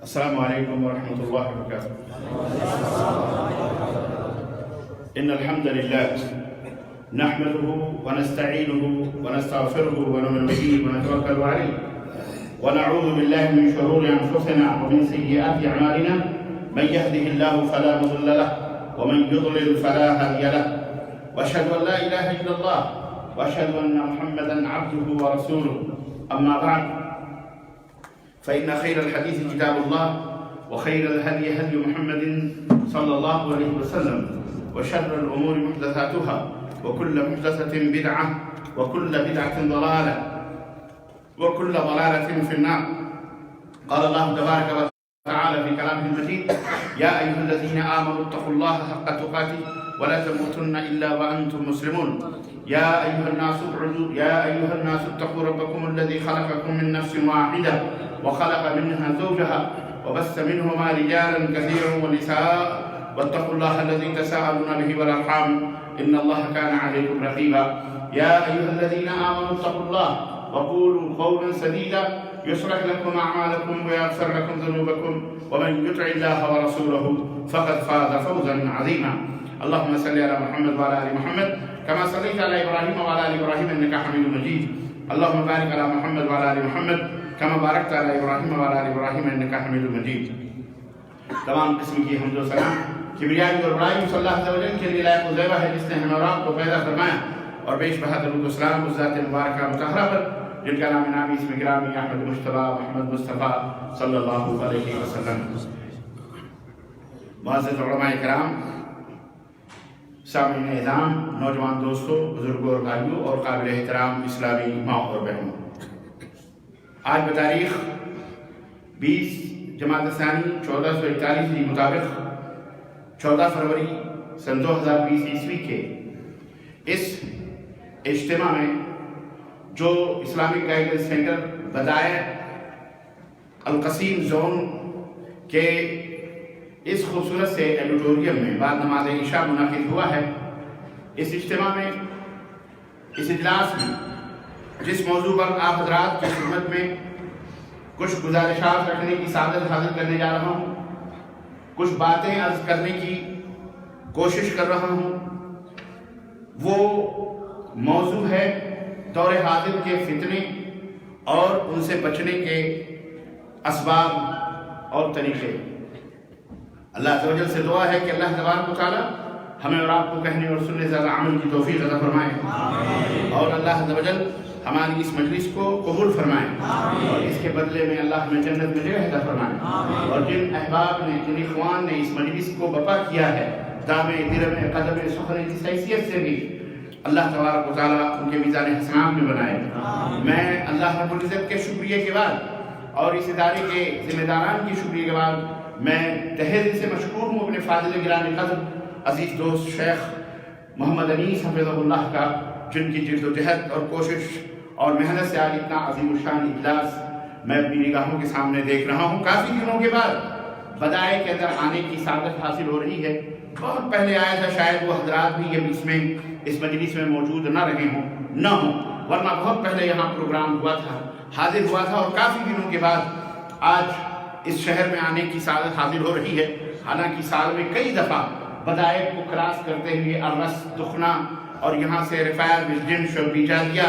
السلام عليكم ورحمة الله وبركاته. إن الحمد لله نحمده ونستعينه ونستغفره ونؤمن به ونتوكل عليه ونعوذ بالله من شرور أنفسنا ومن سيئات أعمالنا من يهده الله فلا مضل له ومن يضلل فلا هادي له وأشهد أن لا إله إلا الله وأشهد أن محمدا عبده ورسوله. أما بعد فإن خير الحديث كتاب الله وخير الهدي هدي محمد صلى الله عليه وسلم وشر الأمور محدثاتها وكل محدثة بدعة وكل بدعة ضلالة وكل ضلالة في النار. قال الله تبارك وتعالى في كلامه المجيد: يا أيها الذين آمنوا اتقوا الله حق تقاته ولا تموتن إلا وأنتم مسلمون. يا أيها الناس اتقوا ربكم الذي خلقكم من نفس واحدة وخلق منها زوجها وبث منهما رجالا كثيرا ونساء واتقوا الله الذي تساءلون به والأرحام إن الله كان عليكم رقيبا. يا أيها الذين آمنوا اتقوا الله وقولوا قولا سديدا يصلح لكم أعمالكم ويغفر لكم ذنوبكم ومن يطع الله ورسوله فقد فاز فوزا عظيما. اللهم صل على محمد وعلى آل محمد كما صليت على إبراهيم وعلى آل إبراهيم إنك حميد مجيد. اللهم بارك على محمد وعلى آل محمد كما باركت على إبراهيم وعلى آل إبراهيم إنك حميد مجيد. تمام قسم کی حمد و ثنا کبریائی اور بڑائی صلی اللہ علیہ وسلم کے لیے لائق و زیبہ ہے جس نے ہمیں اور آپ کو پیدا فرمایا اور بیش بہا درود و سلام اس ذات مبارکہ مطہرہ پر جن کا نام نامی اسم گرامی احمد مجتبیٰ محمد مصطفیٰ صلی اللہ علیہ وسلم. معزز علماء کرام، سامعین اعظام، نوجوان دوستوں، بزرگوں اور بھائیوں اور قابل احترام اسلامی ماں اور بہنوں، آج بتاریخ 20 جمادی الثانی 1441 کے مطابق 14 فروری سن 2020 عیسوی کے اس اجتماع میں جو اسلامک گائیڈنس سینٹر بدائے القصیم زون کے اس خوبصورت سے ایڈیٹوریم میں بعد نماز عشاء منعقد ہوا ہے، اس اجتماع میں، اس اجلاس میں جس موضوع پر آپ حضرات کی خدمت میں کچھ گزارشات رکھنے کی سعادت حاصل کرنے جا رہا ہوں، کچھ باتیں عرض کرنے کی کوشش کر رہا ہوں، وہ موضوع ہے دور حاضر کے فتنے اور ان سے بچنے کے اسباب اور طریقے. اللہ عز و جل سے دعا ہے کہ اللہ تبارک و تعالی ہمیں اور آپ کو کہنے اور سننے سے زیادہ عمل کی توفیق عطا فرمائے اور اللہ عز و جل ہماری اس مجلس کو قبول فرمائے اور اس کے بدلے میں اللہ ہمیں جنت میں جگہ عطا فرمائے. اور جن احباب نے، جن اخوان نے اس مجلس کو بپا کیا ہے، دامے درمے قدمے سخرے اس حیثیت سے بھی اللہ تبارک و تعالیٰ ان کے میزان حسنات میں بنائے. میں اللہ رب العزت کے شکریہ کے بعد اور اس ادارے کے ذمہ داران کی شکریہ کے بعد میں تہہ دل سے مشکور ہوں اپنے فاضل گرامی قدر عزیز دوست شیخ محمد انیس حفظہ اللہ کا، جن کی جد و جہد اور کوشش اور محنت سے آج اتنا عظیم الشان اجلاس میں اپنی نگاہوں کے سامنے دیکھ رہا ہوں. کافی دنوں کے بعد بدائے کے اندر آنے کی سعادت حاصل ہو رہی ہے. بہت پہلے آیا تھا، شاید وہ حضرات بھی اس مجلس میں موجود نہ رہے ہوں، نہ ہوں، ورنہ بہت پہلے یہاں پروگرام ہوا تھا، حاضر ہوا تھا، اور کافی دنوں کے بعد آج اس شہر میں آنے کی سعادت حاصل ہو رہی ہے. حالانکہ سال میں کئی دفعہ بدائے کو کراس کرتے ہوئے ارس، دخنا اور یہاں سے رفایر، بزدن، شعبی جادیہ،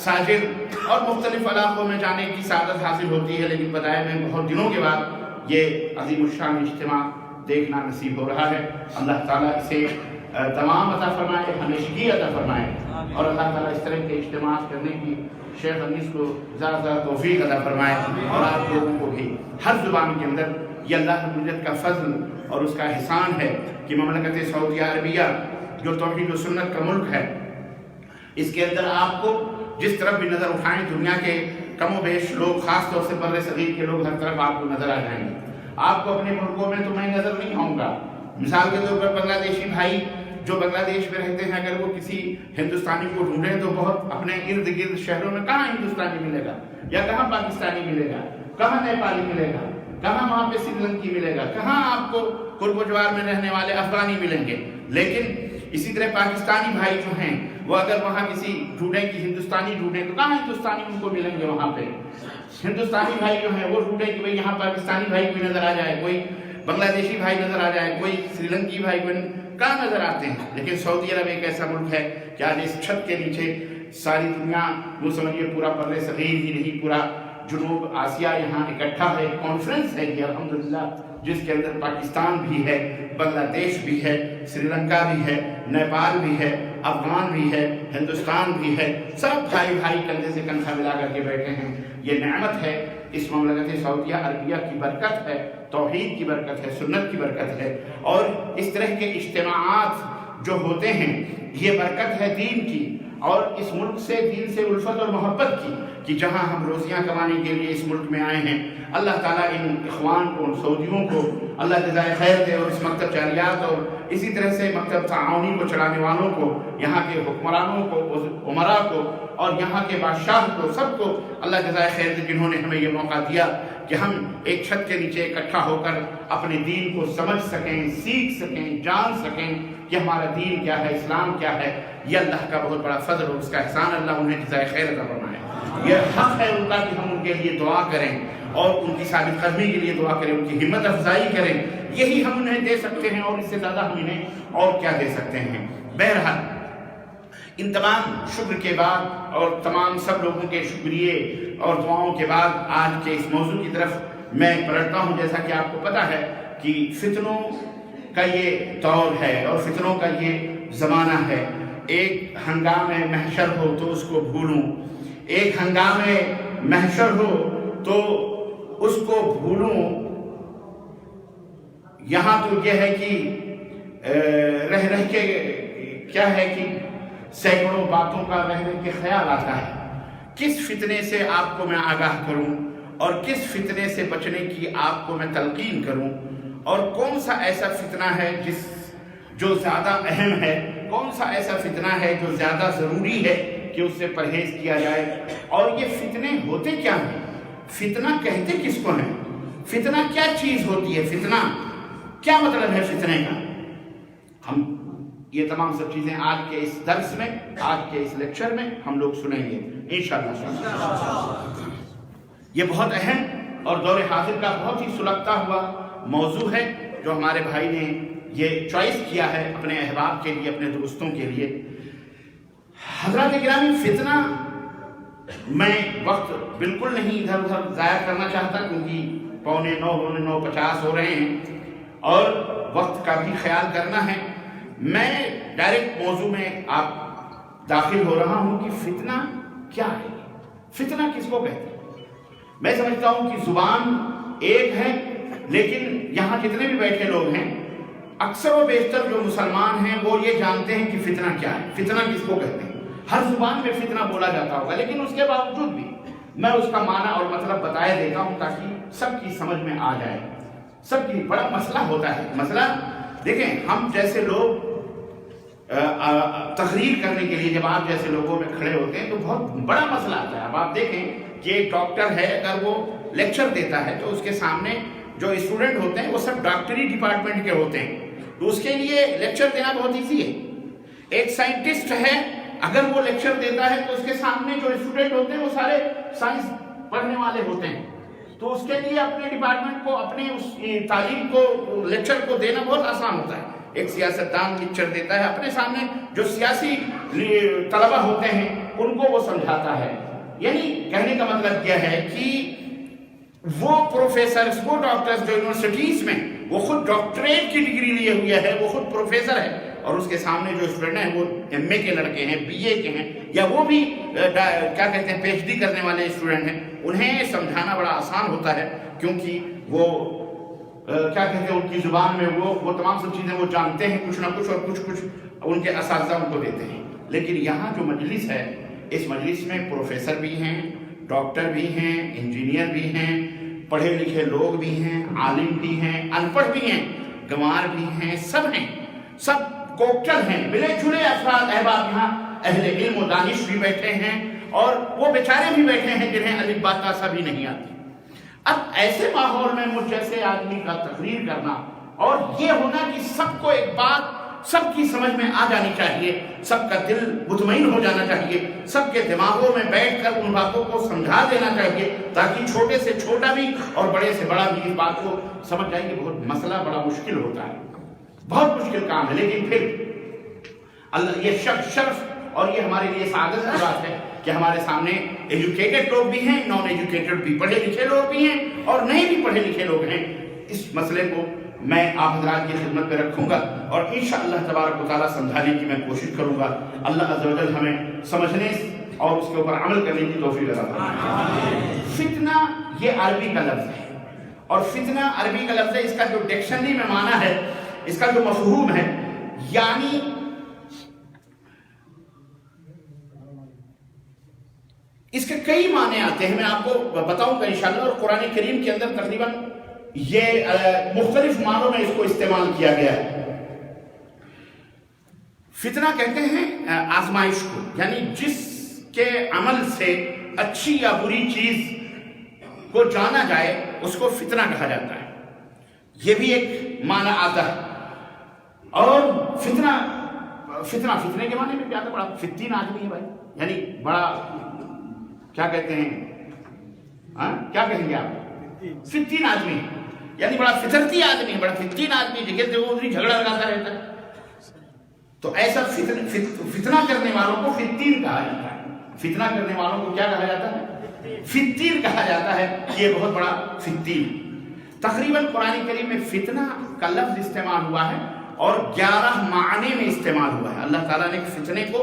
ساجر اور مختلف علاقوں میں جانے کی سعادت حاصل ہوتی ہے، لیکن بدائے میں بہت دنوں کے بعد یہ عظیم الشان اجتماع دیکھنا نصیب ہو رہا ہے. اللہ تعالیٰ اسے تمام عطا فرمائے، ہمیشگی عطا فرمائے اور اللہ تعالیٰ اس طرح کے اجتماع کرنے کی شیخ انیس کو زیادہ زیادہ توفیق عطا فرمائے اور آپ لوگوں کو بھی ہر زبان کے اندر. یہ اللہ رب العزت کا فضل اور اس کا احسان ہے کہ مملکت سعودیہ عربیہ جو توحید و سنت کا ملک ہے، اس کے اندر آپ کو جس طرف بھی نظر اٹھائیں دنیا کے کم و بیش لوگ، خاص طور سے بر صغیر کے لوگ ہر طرف آپ کو نظر آ جائیں گے. آپ کو اپنے ملکوں میں تو میں نظر نہیں آؤں گا. مثال کے طور پر بنگلہ دیشی بھائی جو بنگلہ دیش میں رہتے ہیں، اگر وہ کسی ہندوستانی کو ڈھونڈیں تو بہت اپنے ارد گرد شہروں میں کہاں ہندوستانی ملے گا، یا کہاں پاکستانی ملے گا، کہاں نیپالی ملے گا، کہاں وہاں پہ سری لنکی ملے گا، کہاں آپ کو قرب و جوار میں رہنے والے افغانی ملیں گے. لیکن اسی طرح پاکستانی بھائی جو ہیں وہ اگر وہاں کسی ڈھونڈیں کہ ہندوستانی ڈھونڈیں تو کہاں ہندوستانی ان کو ملیں گے وہاں پہ؟ ہندوستانی بھائی جو ہیں وہ ڈھونڈیں کہ بھئی یہاں پاکستانی بھائی کوئی نظر آ جائے، کوئی بنگلہ دیشی بھائی نظر آ جائے، کوئی سری لنکی بھائی کوئی کہاں نظر آتے ہیں؟ لیکن سعودی عرب ایک ایسا ملک ہے کہ آج اس چھت کے نیچے ساری دنیا، وہ سمجھیے پورا بر صغیر ہی نہیں، پورا جنوب آسیہ یہاں اکٹھا ہے، کانفرنس ہے یہ الحمدللہ، جس کے اندر پاکستان بھی ہے، بنگلہ دیش بھی ہے، سری لنکا بھی ہے، نیپال بھی ہے، افغان بھی ہے، ہندوستان بھی ہے، سب بھائی بھائی کندھے سے کندھا ملا کر کے بیٹھے ہیں۔ یہ نعمت ہے، اس مملکت سعودیہ عربیہ کی برکت ہے، توحید کی برکت ہے، سنت کی برکت ہے، اور اس طرح کے اجتماعات جو ہوتے ہیں یہ برکت ہے دین کی، اور اس ملک سے دین سے الفت اور محبت کی، کہ جہاں ہم روزیاں کمانے کے لیے اس ملک میں آئے ہیں، اللہ تعالیٰ ان اخوان کو، ان سعودیوں کو اللہ جزائے خیر دے، اور اس مکتب جاریات اور اسی طرح سے مکتب تعاونی کو چلانے والوں کو، یہاں کے حکمرانوں کو، عمراء کو، اور یہاں کے بادشاہ کو، سب کو اللہ جزائے خیر دے جنہوں نے ہمیں یہ موقع دیا کہ ہم ایک چھت کے نیچے اکٹھا ہو کر اپنے دین کو سمجھ سکیں، سیکھ سکیں، جان سکیں کہ ہمارا دین کیا ہے، اسلام کیا ہے۔ یہ اللہ کا بہت بڑا فضل اور اس کا احسان، اللہ انہیں جزائے خیر عطا فرمائے۔ یہ حق ہے ان کا کہ ہم ان کے لیے دعا کریں اور ان کی ثابت قدمی کے لیے دعا کریں، ان کی ہمت افزائی کریں، یہی ہم انہیں دے سکتے ہیں، اور اس سے زیادہ ہم انہیں اور کیا دے سکتے ہیں۔ بہرحال ان تمام شکر کے بعد اور تمام سب لوگوں کے شکریے اور دعاؤں کے بعد آج کے اس موضوع کی طرف میں پلٹتا ہوں۔ جیسا کہ آپ کو پتہ ہے کہ فتنوں کا یہ دور ہے اور فتنوں کا یہ زمانہ ہے۔ ایک ہنگام محشر ہو تو اس کو بھولوں، ایک ہنگام محشر ہو تو اس کو بھولوں، یہاں تو یہ ہے کہ رہ رہ کے کیا ہے کہ سینکڑوں باتوں کا رہ رہ کے خیال آتا ہے۔ کس فتنے سے آپ کو میں آگاہ کروں اور کس فتنے سے بچنے کی آپ کو میں تلقین کروں، اور کون سا ایسا فتنہ ہے جو زیادہ اہم ہے، کون سا ایسا فتنہ ہے جو زیادہ ضروری ہے کہ اس سے پرہیز کیا جائے، اور یہ فتنے ہوتے کیا ہیں، فتنہ کہتے کس کو ہیں، فتنہ کیا چیز ہوتی ہے، فتنہ کیا مطلب ہے فتنے کا۔ ہم یہ تمام سب چیزیں آج کے اس درس میں، آج کے اس لیکچر میں ہم لوگ سنیں گے انشاءاللہ۔ یہ بہت اہم اور دور حاضر کا بہت ہی سلگتا ہوا موضوع ہے جو ہمارے بھائی نے یہ چوائس کیا ہے اپنے احباب کے لیے، اپنے دوستوں کے لیے۔ حضرات گرامی، فتنہ میں وقت بالکل نہیں ادھر ادھر ضائع کرنا چاہتا، کیونکہ 8:45 9:50 ہو رہے ہیں اور وقت کا بھی خیال کرنا ہے۔ میں ڈائریکٹ موضوع میں آپ داخل ہو رہا ہوں کہ فتنہ کیا ہے، فتنہ کس کو کہتے ہیں۔ میں سمجھتا ہوں کہ زبان ایک ہے، لیکن یہاں جتنے بھی بیٹھے لوگ ہیں، اکثر و بیشتر جو مسلمان ہیں وہ یہ جانتے ہیں کہ فتنہ کیا ہے، فتنہ کس کو کہتے ہیں۔ ہر زبان میں فتنہ بولا جاتا ہوگا، لیکن اس کے باوجود بھی میں اس کا معنی اور مطلب بتائے دیتا ہوں تاکہ سب کی سمجھ میں آ جائے۔ سب کی بڑا مسئلہ ہوتا ہے، مسئلہ دیکھیں، ہم جیسے لوگ تقریر کرنے کے لیے جب آپ جیسے لوگوں میں کھڑے ہوتے ہیں تو بہت بڑا مسئلہ آتا ہے۔ اب آپ دیکھیں کہ ایک ڈاکٹر ہے، اگر وہ لیکچر دیتا ہے تو اس کے سامنے جو اسٹوڈنٹ ہوتے ہیں وہ سب ڈاکٹری ڈپارٹمنٹ کے ہوتے ہیں، تو اس کے لیے لیکچر دینا بہت ایزی ہے۔ ایک سائنٹسٹ ہے، اگر وہ لیکچر دیتا ہے تو اس کے سامنے جو اسٹوڈنٹ ہوتے ہیں وہ سارے سائنس پڑھنے والے ہوتے ہیں، تو اس کے لیے اپنے ڈپارٹمنٹ کو، اپنے اس تعلیم کو، لیکچر کو دینا بہت آسان ہوتا ہے۔ ایک سیاستدان لیکچر دیتا ہے، اپنے سامنے جو سیاسی طلبہ ہوتے ہیں ان کو وہ سمجھاتا ہے۔ یعنی کہنے کا مطلب یہ ہے کہ وہ پروفیسرز، وہ ڈاکٹرز جو یونیورسٹیز میں وہ خود ڈاکٹریٹ کی ڈگری لیے ہوئے ہے، وہ خود پروفیسر ہے، اور اس کے سامنے جو اسٹوڈنٹ ہیں وہ ایم اے کے لڑکے ہیں، بی اے کے ہیں، یا وہ بھی کیا کہتے ہیں پی ایچ ڈی کرنے والے اسٹوڈنٹ ہیں، انہیں سمجھانا بڑا آسان ہوتا ہے، کیونکہ وہ کیا کہتے ہیں ان کی زبان میں وہ تمام سب چیزیں وہ جانتے ہیں کچھ نہ کچھ، اور کچھ ان کے اساتذہ ان کو دیتے ہیں۔ لیکن یہاں جو مجلس ہے، اس مجلس میں پروفیسر بھی ہیں، ڈاکٹر بھی ہیں، انجینئر بھی ہیں، پڑھے لکھے لوگ بھی ہیں، عالم بھی ہیں، ان پڑھ بھی ہیں، گنوار بھی ہیں، سب ہیں، سب کوکٹل ہیں، ملے جلے افراد احباب، یہاں اہل علم و دانش بھی بیٹھے ہیں، اور وہ بیچارے بھی بیٹھے ہیں جنہیں الف با تا سا بھی نہیں آتی۔ اب ایسے ماحول میں مجھ جیسے آدمی کا تقریر کرنا اور یہ ہونا کہ سب کو ایک بات سب کی سمجھ میں آ جانی چاہیے، سب کا دل مطمئن ہو جانا چاہیے، سب کے دماغوں میں بیٹھ کر ان باتوں کو سمجھا دینا چاہیے تاکہ چھوٹے سے چھوٹا بھی اور بڑے سے بڑا بھی اس بات کو سمجھ جائے کہ بہت مسئلہ بڑا مشکل ہوتا ہے، بہت مشکل کام ہے، لیکن پھر اللہ یہ شرف اور یہ ہمارے لیے سعادت کی بات ہے کہ ہمارے سامنے ایجوکیٹڈ لوگ بھی ہیں، نان ایجوکیٹڈ بھی، پڑھے لکھے لوگ بھی ہیں اور نہیں بھی پڑھے لکھے لوگ ہیں۔ اس مسئلے کو میں آپ حضرات کی خدمت میں رکھوں گا اور انشاءاللہ تبارک و تعالیٰ سمجھانے کی میں کوشش کروں گا۔ اللہ عز و جل ہمیں سمجھنے اور اس کے اوپر عمل کرنے کی توفیق عطا فرمائے۔ فتنہ یہ عربی کا لفظ ہے اور فتنہ عربی کا لفظ ہے، اس کا جو ڈکشنری میں معنی ہے، اس کا جو مفہوم ہے، یعنی اس کے کئی معنی آتے ہیں، میں آپ کو بتاؤں گا انشاءاللہ، اور قرآن کریم کے اندر تقریباً یہ مختلف معنوں میں اس کو استعمال کیا گیا ہے۔ فتنہ کہتے ہیں آزمائش کو، یعنی جس کے عمل سے اچھی یا بری چیز کو جانا جائے اس کو فتنہ کہا جاتا ہے، یہ بھی ایک معنی آتا ہے۔ اور فتنے کے معنی میں کیا تھا؟ بڑا فتین آدمی ہے بھائی، یعنی بڑا کیا کہتے ہیں، کیا کہیں گے آپ؟ فتین آدمی، یعنی بڑا فطرتی آدمی، بڑا فتین آدمی، جگہ سے وہ جھگڑا لگاتا رہتا ہے۔ تو ایسا فتنہ کرنے والوں کو فتین کہا جاتا ہے۔ فتنہ کرنے والوں کو کیا کہا جاتا ہے؟ فتین کہا جاتا ہے، یہ بہت بڑا فتین۔ تقریباً قرآن کریم میں فتنہ کا لفظ استعمال ہوا ہے اور 11 معنی میں استعمال ہوا ہے۔ اللہ تعالیٰ نے فتنے کو،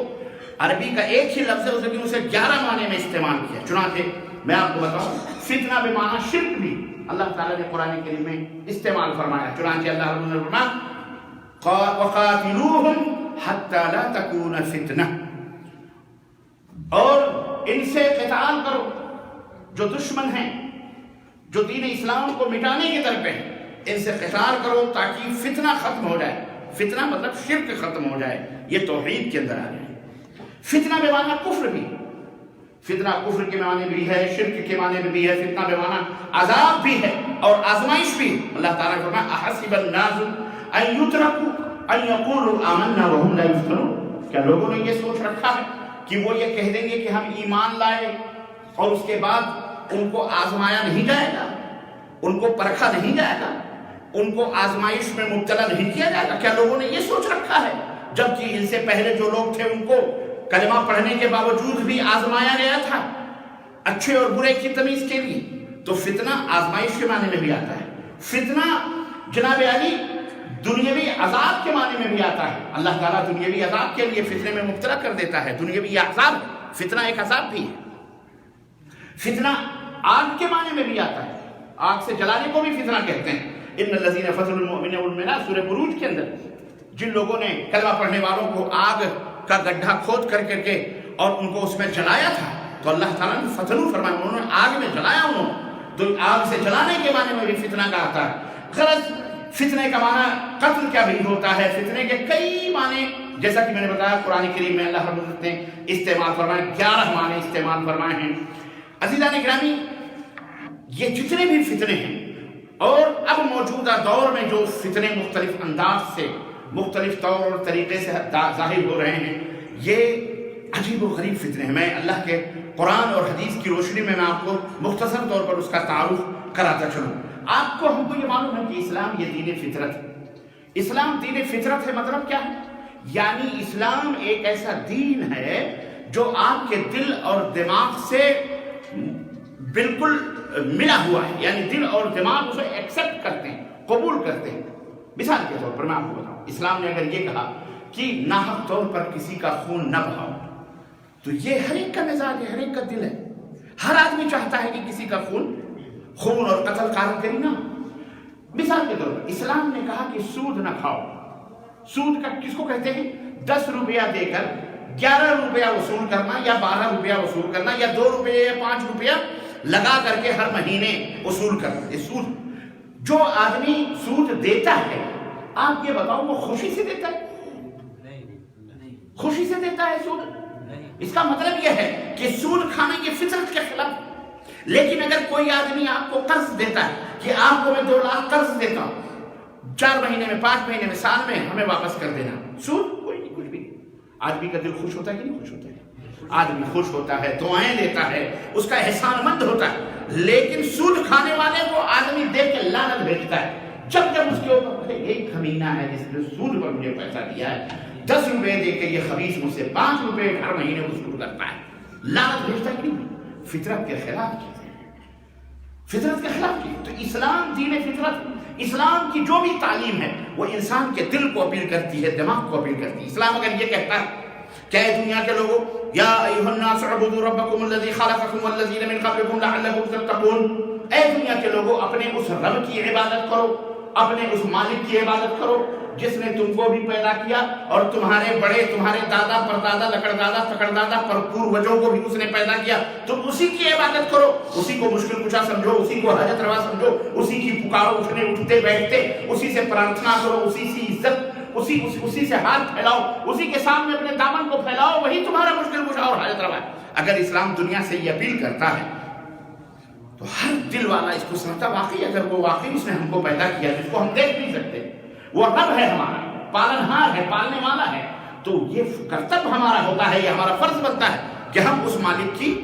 عربی کا ایک ہی لفظ ہے لیکن اسے 11 معنی میں استعمال کیا۔ چنانچہ میں آپ کو بتاؤں، فتنہ بے معنی شرک بھی اللہ تعالیٰ نے قرآن کریم میں استعمال فرمایا۔ چنانچہ اللہ رب العزت نے فرمایا وَقَاتِلُوهُمْ حَتَّى لَا تَكُونَ فِتْنَةٌ، اور ان سے قتال کرو جو دشمن ہیں، جو دین اسلام کو مٹانے کے در پہ ہیں، ان سے قتال کرو تاکہ فتنہ ختم ہو جائے۔ فتنہ مطلب شرک ختم ہو جائے، یہ توحید کے اندر آ جائے۔ فتنہ بے معنی کفر بھی، فتنہ کفر کے معنی بھی ہے، شرک کے معنی میں بھی ہے، فتنہ بے معنی عذاب بھی ہے اور آزمائش بھی۔ اللہ تعالیٰ نے فرمایا احسب الناس ان یترکوا ان یقولوا آمنا وهم لا یفتنون، کیا لوگوں نے یہ سوچ رکھا ہے کہ وہ یہ کہہ دیں گے کہ ہم ایمان لائے اور اس کے بعد ان کو آزمایا نہیں جائے گا، ان کو پرکھا نہیں جائے گا، ان کو آزمائش میں مبتلا نہیں کیا جائے گا؟ کیا لوگوں نے یہ سوچ رکھا ہے؟ جبکہ ان سے پہلے جو لوگ تھے ان کو کلمہ پڑھنے کے باوجود بھی آزمایا گیا تھا اچھے اور برے کی تمیز کے لیے۔ تو فتنہ آزمائش کے معنی میں بھی آتا ہے۔ فتنہ جناب علی دنیاوی عذاب کے معنی میں بھی آتا ہے۔ اللہ تعالیٰ دنیاوی عذاب کے لیے فتنے میں مبتلا کر دیتا ہے، دنیاوی عذاب، فتنہ ایک عذاب بھی ہے۔ فتنہ آگ کے معنی میں بھی آتا ہے، آگ سے جلانے کو بھی فتنہ کہتے ہیں۔ ان الذین فتنوا المؤمنین والمؤمنات، سورہ بروج کے اندر جن لوگوں نے کلمہ پڑھنے والوں کو آگ کا گڈھا کھود کر کے اور ان کو اس میں جلایا تھا، تو اللہ تعالیٰ نے فتنو فرمایا، انہوں نے آگ میں جلایا، انہوں تو آگ سے جلانے کے معنی میں بھی فتنہ کا آتا ہے۔ غلط فتنے کا معنی قتل کا بھی ہوتا ہے۔ فتنے کے کئی معنی جیسا کہ میں نے بتایا قرآن کریم میں اللہ رب العزت نے استعمال فرمائے، 11 معنی استعمال فرمائے ہیں۔ عزیزان گرامی، یہ جتنے بھی فتنے ہیں اور اب موجودہ دور میں جو فتنے مختلف انداز سے، مختلف طور اور طریقے سے ظاہر ہو رہے ہیں، یہ عجیب و غریب فتنے ہیں۔ میں اللہ کے قرآن اور حدیث کی روشنی میں آپ کو مختصر طور پر اس کا تعارف کراتا چلوں۔ آپ کو ہم کو یہ معلوم ہے کہ اسلام یہ دین فطرت ہے۔ اسلام دین فطرت ہے، مطلب کیا ہے؟ یعنی اسلام ایک ایسا دین ہے جو آپ کے دل اور دماغ سے بالکل ملا ہوا ہے، یعنی دل اور دماغ اسے ایکسپٹ کرتے ہیں، قبول کرتے ہیں۔ مثال کے طور پر میں آپ کو بتاؤں، اسلام نے اگر یہ کہا کہ ناحق طور پر کسی کا خون نہ بہاؤ، تو یہ ہر ایک کا مزاج ہے، ہر ایک کا دل ہے۔ ہر آدمی چاہتا ہے کہ کسی کا خون اور قتل قارن کری نہ۔ مثال کے طور پر اسلام نے کہا کہ سود نہ کھاؤ۔ سود کا کس کو کہتے ہیں؟ 10 روپیہ دے کر 11 روپیہ وصول کرنا، یا 12 روپیہ وصول کرنا، یا 2 روپیہ یا 5 روپیہ لگا کر کے ہر مہینے وصول کرنا، یہ سود۔ جو آدمی سود دیتا ہے، آپ یہ بتاؤ وہ خوشی سے دیتا ہے؟ خوشی سے دیتا ہے سود؟ اس کا مطلب یہ ہے کہ سود کھانے کی فطرت کے خلاف۔ لیکن اگر کوئی آدمی آپ کو قرض دیتا ہے کہ آپ کو میں 2 لاکھ قرض دیتا ہوں 4 مہینے میں 5 مہینے میں سال میں ہمیں واپس کر دینا. سود کوئی نہیں, کچھ بھی نہیں. آدمی کا دل خوش ہوتا ہے کہ نہیں خوش ہوتا ہے؟ آدمی خوش ہوتا ہے, دعائیں دیتا ہے, اس کا احسان مند ہوتا ہے. لیکن سود کھانے والے کو آدمی دیکھ کے لعنت بھیجتا ہے. جب اس کے اوپر یہی کمینہ ہے جس نے سود پر مجھے پیسہ دیا ہے, 10 روپے دے کے یہ خبیث مجھ سے 5 روپے ہر مہینے وصول کرتا ہے, لعنت بھیجتا ہے کہ نہیں؟ فطرت کے خلاف چیزیں ہیں, فطرت کے خلاف چیز. تو اسلام دین فطرت, اسلام کی جو بھی تعلیم ہے وہ انسان کے دل کو اپیل کرتی ہے, دماغ کو اپیل کرتی ہے. اسلام اگر یہ کہتا ہے کہ اے دنیا کے لوگوں, یا ایھا الناس اعبدوا ربکم الذی خلقکم والذین من قبلکم لعلکم تتقون, اے دنیا کے لوگوں اپنے اس رب کی عبادت کرو, اپنے اس مالک کی عبادت کرو جس نے تم کو بھی پیدا کیا اور تمہارے بڑے, تمہارے دادا پردادا لکڑدادا فکڑدادا پروجوں کو بھی اس نے پیدا کیا. تم اسی کی عبادت کرو, اسی کو مشکل کشا سمجھو, اسی کو حاجت روا سمجھو, اسی کی پکارو, اٹھتے بیٹھتے اسی سے پرارتھنا کرو, اسی سے عزت, اسی سے ہاتھ پھیلاؤ, اسی کے سامنے اپنے دامن کو پھیلاؤ, وہی تمہارا مشکل کشا اور حاجت روا ہے. اگر اسلام دنیا سے یہ اپیل کرتا ہے تو ہر دل والا اس کو سمجھتا واقعی اگر وہ واقعی اس نے ہم کو پیدا کیا جس کو ہم دیکھ نہیں سکتے, وہ رب ہے ہمارا, پالنہار ہے, پالنے والا ہے, تو یہ کرتب ہمارا ہوتا ہے, یہ ہمارا فرض بنتا ہے کہ ہم اس مالک کی,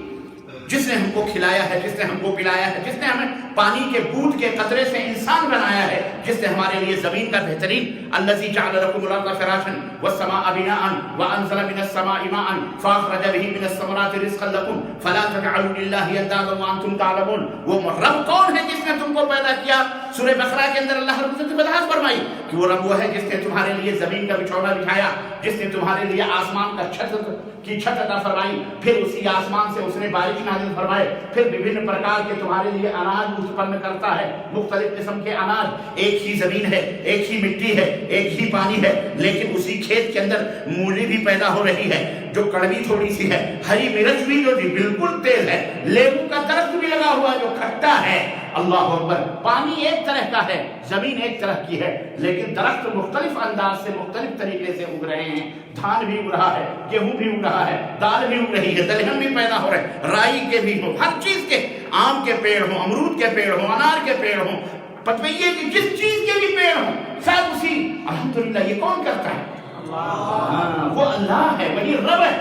جس نے ہم کو کھلایا ہے, جس نے ہم کو پلایا ہے, جس نے ہمیں پانی کے بوند کے قطرے سے انسان بنایا ہے, جس نے ہمارے لیے زمین کا بہترین, الذی جعل لکم الارض فراشا والسماء بناء وانزل من السماء ماء فاخرج به من الثمرات رزقا لکم فلا تجعلوا للہ اندادا وانتم تعلمون. وہ رب کون ہے جس نے تم کو پیدا کیا؟ سورہ بقرہ کے اندر اللہ رب العزت نے وضاحت فرمائی کہ وہ رب وہ ہے جس نے تمہارے لیے زمین کا بچھونا بچھایا, جس نے تمہارے لیے آسمان کا چھت عطا فرمائی, پھر اسی آسمان سے اس نے بارش نازل فرمائے, پھر وبھن پرکار کے تمہارے لیے اناج اتپن کرتا ہے, مختلف قسم کے اناج. ایک ہی زمین ہے, ایک ہی مٹی ہے, ایک ہی پانی ہے, لیکن اسی کھیت کے اندر مولی بھی پیدا ہو رہی ہے جو کڑوی تھوڑی سی ہے, ہری مرچ بھی جو بالکل تیز ہے, لیمو کا درخت بھی لگا ہوا ہے جو کھٹا ہے. اللہ اکبر. پانی ایک طرح کا ہے, زمین ایک طرح کی ہے, لیکن درخت مختلف انداز سے مختلف طریقے سے اگ رہے ہیں. دھان بھی اگ رہا ہے, گیہوں بھی اگ رہا ہے, دال بھی اگ رہی ہے, دلہن بھی پیدا ہو رہے ہیں, رائی کے بھی ہو, ہر چیز کے, آم کے پیڑ ہوں, امرود کے پیڑ ہوں, انار کے پیڑ ہوں, پتویے کی جس چیز کے بھی پیڑ ہوں, سب اسی. الحمدللہ. یہ کون کرتا ہے؟ اللہ. وہ اللہ ہے, وہی رب ہے,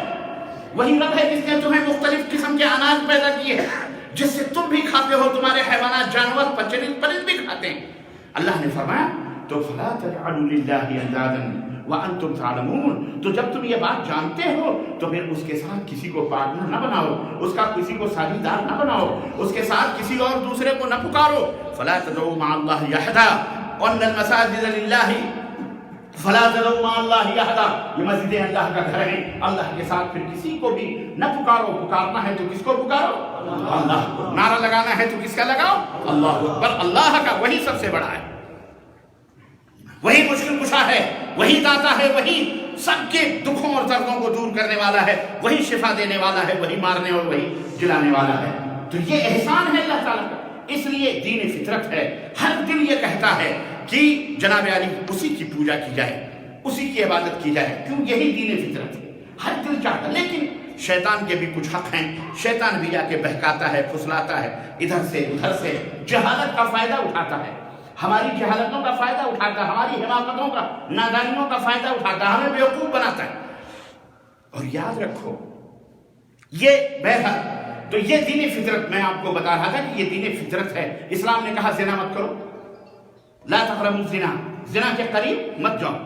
وہی رب ہے جس نے تمہیں مختلف قسم کے اناج پیدا کیے ہیں جس سے تم بھی کھاتے ہو, تمہارے حیوانات, جانور, پرند بھی کھاتے ہیں. اللہ نے فرمایا تو فلا تجعلوا للہ اندادا وانتم تعلمون. تو جب تم یہ بات جانتے ہو تو پھر اس کے ساتھ کسی کو پارٹنر نہ بناؤ, اس کا کسی کو ساجیدار نہ بناؤ, اس کے ساتھ کسی اور دوسرے کو نہ پکارو. فلا تدعوا مع اللہ احدا وان المساجد للہ فلا تدعوا مع اللہ احدا. یہ مسجد اللہ کا گھر ہے, اللہ کے ساتھ پھر کسی کو بھی نہ پکارو. پکارنا ہے تو کس کو پکارو؟ اللہ کو. نعرہ لگانا ہے تو کس کا لگاؤ؟ اللہ اکبر. اللہ کا, وہی سب سے بڑا ہے, وہی مشکل کشا ہے, وہی داتا ہے, وہی سب کے دکھوں اور دردوں کو دور کرنے والا ہے, وہی شفا دینے والا ہے, وہی مارنے اور وہی جلانے والا ہے. تو یہ احسان ہے اللہ تعالیٰ کا. اس لیے دین فطرت ہے. ہر دل یہ کہتا ہے کہ جناب علی اسی کی پوجا کی جائے, اسی کی عبادت کی جائے, کیوں یہی دین فطرت ہے. ہر دل چاہتا. لیکن شیطان کے بھی کچھ حق ہیں, شیطان بھی جا کے بہکاتا ہے, پھسلاتا ہے, ادھر سے ادھر سے جہالت کا فائدہ اٹھاتا ہے, ہماری جہالتوں کا فائدہ اٹھاتا ہے, ہماری حماقتوں کا, نادانیوں کا فائدہ اٹھاتا ہے, ہمیں بیوقوف بناتا ہے. اور یاد رکھو یہ بہر تو یہ دین فطرت, میں آپ کو بتا رہا تھا کہ یہ دین فطرت ہے. اسلام نے کہا زنا مت کرو, لا تقربوا الزنا, زنا کے قریب مت جاؤ.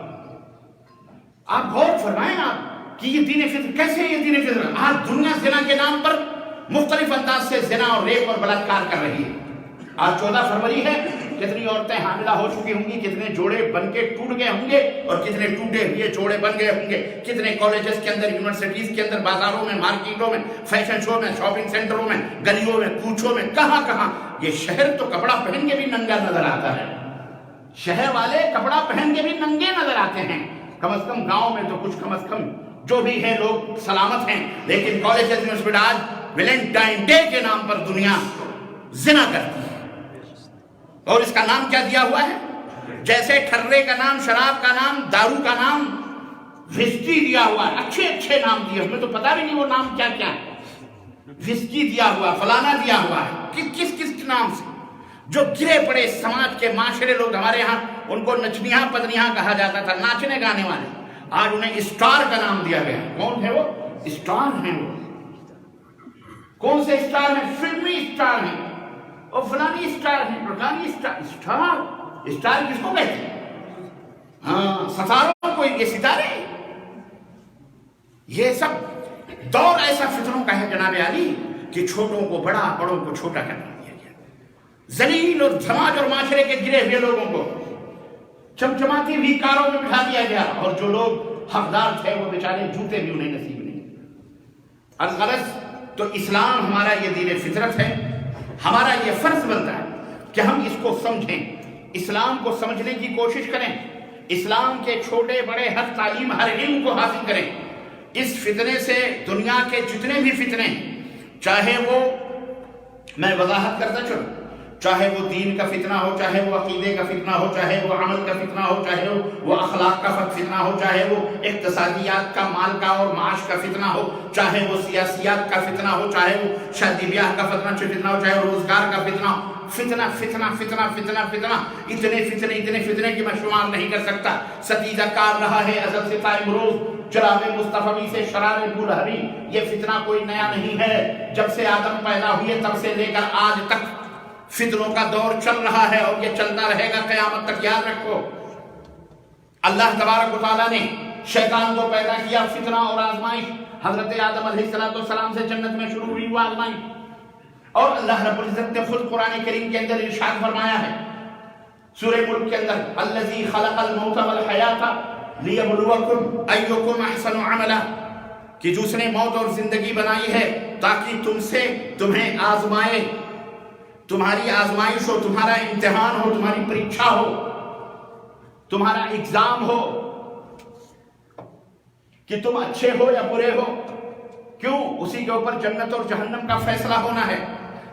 آپ غور فرمائیں آپ کہ یہ دین فطرت کیسے, یہ دین فطرت. آج دنیا زنا کے نام پر مختلف انداز سے زنا اور ریپ اور بلاತ್ಕಾರ کر رہی ہے. آج 14 فروری ہے, کتنی عورتیں حاملہ ہو چکی ہوں گی, کتنے جوڑے بن کے ٹوٹ گئے ہوں گے اور کتنے ٹوٹے ہوئے جوڑے بن گئے ہوں گے, کتنے کالجز کے اندر, یونیورسٹیز کے اندر, بازاروں میں, مارکیٹوں میں, فیشن شو میں, شاپنگ سینٹروں میں, گلیوں میں, کوچوں میں, کہاں کہاں. یہ شہر تو کپڑا پہن کے بھی ننگا نظر آتا ہے, شہر والے کپڑا پہن کے بھی ننگے نظر آتے ہیں. کم از کم گاؤں میں تو کچھ کم از کم جو بھی ہے لوگ سلامت ہیں, لیکن کالجز یونیورسٹی آج ویلنٹائن ڈے کے نام پر دنیا زنا کرتی ہے. اور اس کا نام کیا دیا ہوا ہے؟ جیسے ٹھرے کا نام, شراب کا نام, دارو کا نام, وسکی دیا ہوا ہے, اچھے اچھے نام دیے, ہمیں تو پتہ بھی نہیں وہ نام کیا کیا ہے. وسکی دیا ہوا, فلانا دیا ہوا ہے, کس کس نام سے, جو گرے پڑے سماج کے معاشرے لوگ. ہمارے ہاں ان کو نچنیاں پدنیاں کہا جاتا تھا، ناچنے گانے والے، آج انہیں اسٹار کا نام دیا گیا۔ کون ہے وہ؟ اسٹار ہیں۔ وہ کون سے اسٹار ہیں؟ فلمی اسٹار ہیں، اور فلانی اسٹار ہیں، پرکانی اسٹار۔ اسٹار کس کو کہتے ہیں؟ ہاں، ستاروں کو، یہ ستارے۔ یہ سب دور ایسا فتنوں کا ہے جناب علی کہ چھوٹوں کو بڑا، بڑوں کو چھوٹا کرنا دیا گیا، ذلیل اور سماج اور معاشرے کے گرے ہوئے لوگوں کو چمچماتی ہوئی کاروں میں بٹھا دیا گیا، اور جو لوگ حقدار تھے وہ بیچارے جوتے بھی انہیں نصیب نہیں۔ الغرض تو اسلام ہمارا یہ دین فطرت ہے، ہمارا یہ فرض بنتا ہے کہ ہم اس کو سمجھیں، اسلام کو سمجھنے کی کوشش کریں، اسلام کے چھوٹے بڑے ہر تعلیم، ہر علم کو حاصل کریں۔ اس فتنے سے دنیا کے جتنے بھی فتنے، چاہے وہ، میں وضاحت کرتا چلوں، چاہے وہ دین کا فتنہ ہو، چاہے وہ عقیدے کا فتنہ ہو، چاہے وہ عمل کا فتنہ ہو، چاہے وہ اخلاق کا فتنہ ہو، چاہے وہ اقتصادیات کا، مال کا اور معاش کا فتنہ ہو، چاہے وہ سیاسیات کا فتنہ ہو، چاہے وہ شادی بیاہ کا فتنہ ہو، چاہے وہ روزگار کا فتنہ ہو، فتنہ فتنہ فتنہ فتنہ فتنہ، اتنے فتنے کی میں شمار نہیں کر سکتا۔ ستیزہ کار رہا ہے ازل سے تا امروز، جراب مصطفی سے شرار بولہری، یہ فتنہ کوئی نیا نہیں ہے، جب سے آدم پیدا ہوئے تب سے لے کر آج تک فتنوں کا دور چل رہا ہے، اور یہ چلتا رہے گا قیامت تک۔ یاد رکھو، اللہ تبارک و تعالیٰ نے شیطان کو پیدا کیا، فتنہ اور آزمائش حضرت آدم علیہ السلام سے جنت میں شروع ہوئی وہ آزمائش، اور اللہ رب العزت نے خود قرآن کریم کے اندر ارشاد فرمایا ہے سورہ ملک کے اندر، الذی خلق الموت والحیات لیبلوکم ایکم احسن عملا، کہ جس نے موت اور زندگی بنائی ہے تاکہ تمہیں آزمائے، تمہاری آزمائش ہو، تمہارا امتحان ہو، تمہاری پریکشا ہو، تمہارا ایگزام ہو کہ تم اچھے ہو یا برے ہو۔ کیوں؟ اسی کے اوپر جنت اور جہنم کا فیصلہ ہونا ہے۔